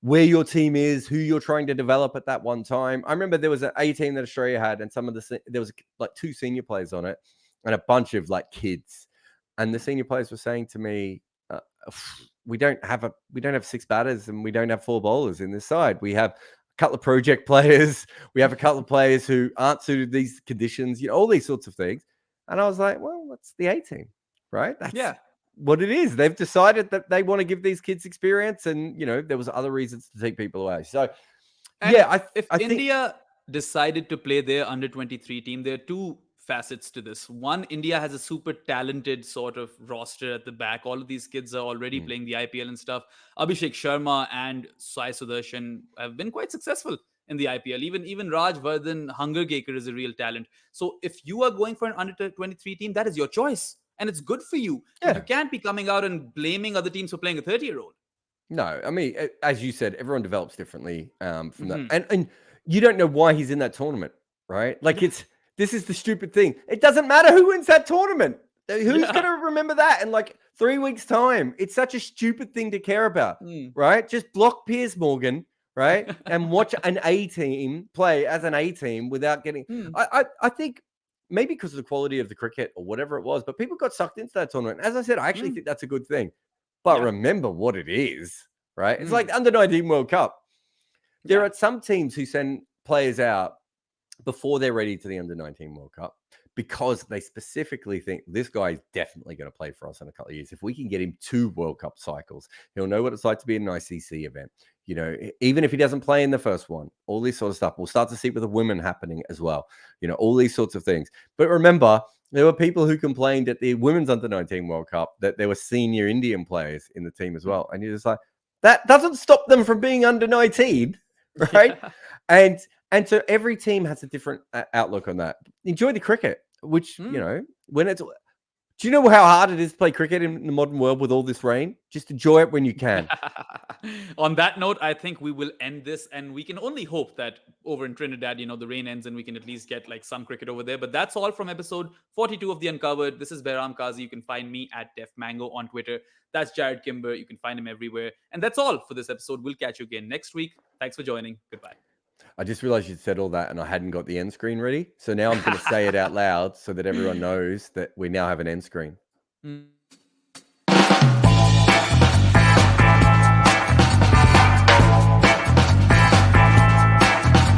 where your team is, who you're trying to develop at that one time. I remember there was an A team that Australia had, and there was like 2 senior players on it and a bunch of like kids. And the senior players were saying to me, we don't have 6 batters and we don't have 4 bowlers in this side. We have a couple of project players. We have a couple of players who aren't suited to these conditions, all these sorts of things. And I was like, well, that's the A team, right? That's what it is. They've decided that they want to give these kids experience, and there was other reasons to take people away. So
if India decided to play their under 23 team, there are 2 facets to this. One, India has a super talented sort of roster at the back. All of these kids are already playing the IPL and stuff. Abhishek Sharma and Sai Sudarshan have been quite successful in the IPL. Even Raj Vardhan Hungergaker is a real talent. So if you are going for an under 23 team, that is your choice. And it's good for you. But you can't be coming out and blaming other teams for playing a 30-year-old.
No, I mean, as you said, everyone develops differently from that. And you don't know why he's in that tournament, right? Like this is the stupid thing. It doesn't matter who wins that tournament. Who's going to remember that in like 3 weeks' time? It's such a stupid thing to care about, right? Just block Piers Morgan, right? And watch an A team play as an A team without getting. I think maybe because of the quality of the cricket or whatever it was, but people got sucked into that tournament. As I said, I actually think that's a good thing. But remember what it is, right? It's like the Under-19 World Cup. There are some teams who send players out before they're ready to the Under-19 World Cup because they specifically think this guy is definitely going to play for us in a couple of years. If we can get him 2 World Cup cycles, he'll know what it's like to be in an ICC event. You know, even if he doesn't play in the first one, all this sort of stuff. We'll start to see with the women happening as well. You know, all these sorts of things. But remember, there were people who complained at the Women's Under-19 World Cup that there were senior Indian players in the team as well. And you're just like, that doesn't stop them from being under-19, right? And so every team has a different outlook on that. Enjoy the cricket, which, you know, when it's... Do you know how hard it is to play cricket in the modern world with all this rain? Just enjoy it when you can.
On that note, I think we will end this, and we can only hope that over in Trinidad, you know, the rain ends and we can at least get like some cricket over there. But that's all from episode 42 of The Uncovered. This is Behram Kazi. You can find me at Def Mango on Twitter. That's Jared Kimber. You can find him everywhere. And that's all for this episode. We'll catch you again next week. Thanks for joining. Goodbye.
I just realized you'd said all that and I hadn't got the end screen ready. So now I'm going to say it out loud so that everyone knows that we now have an end screen.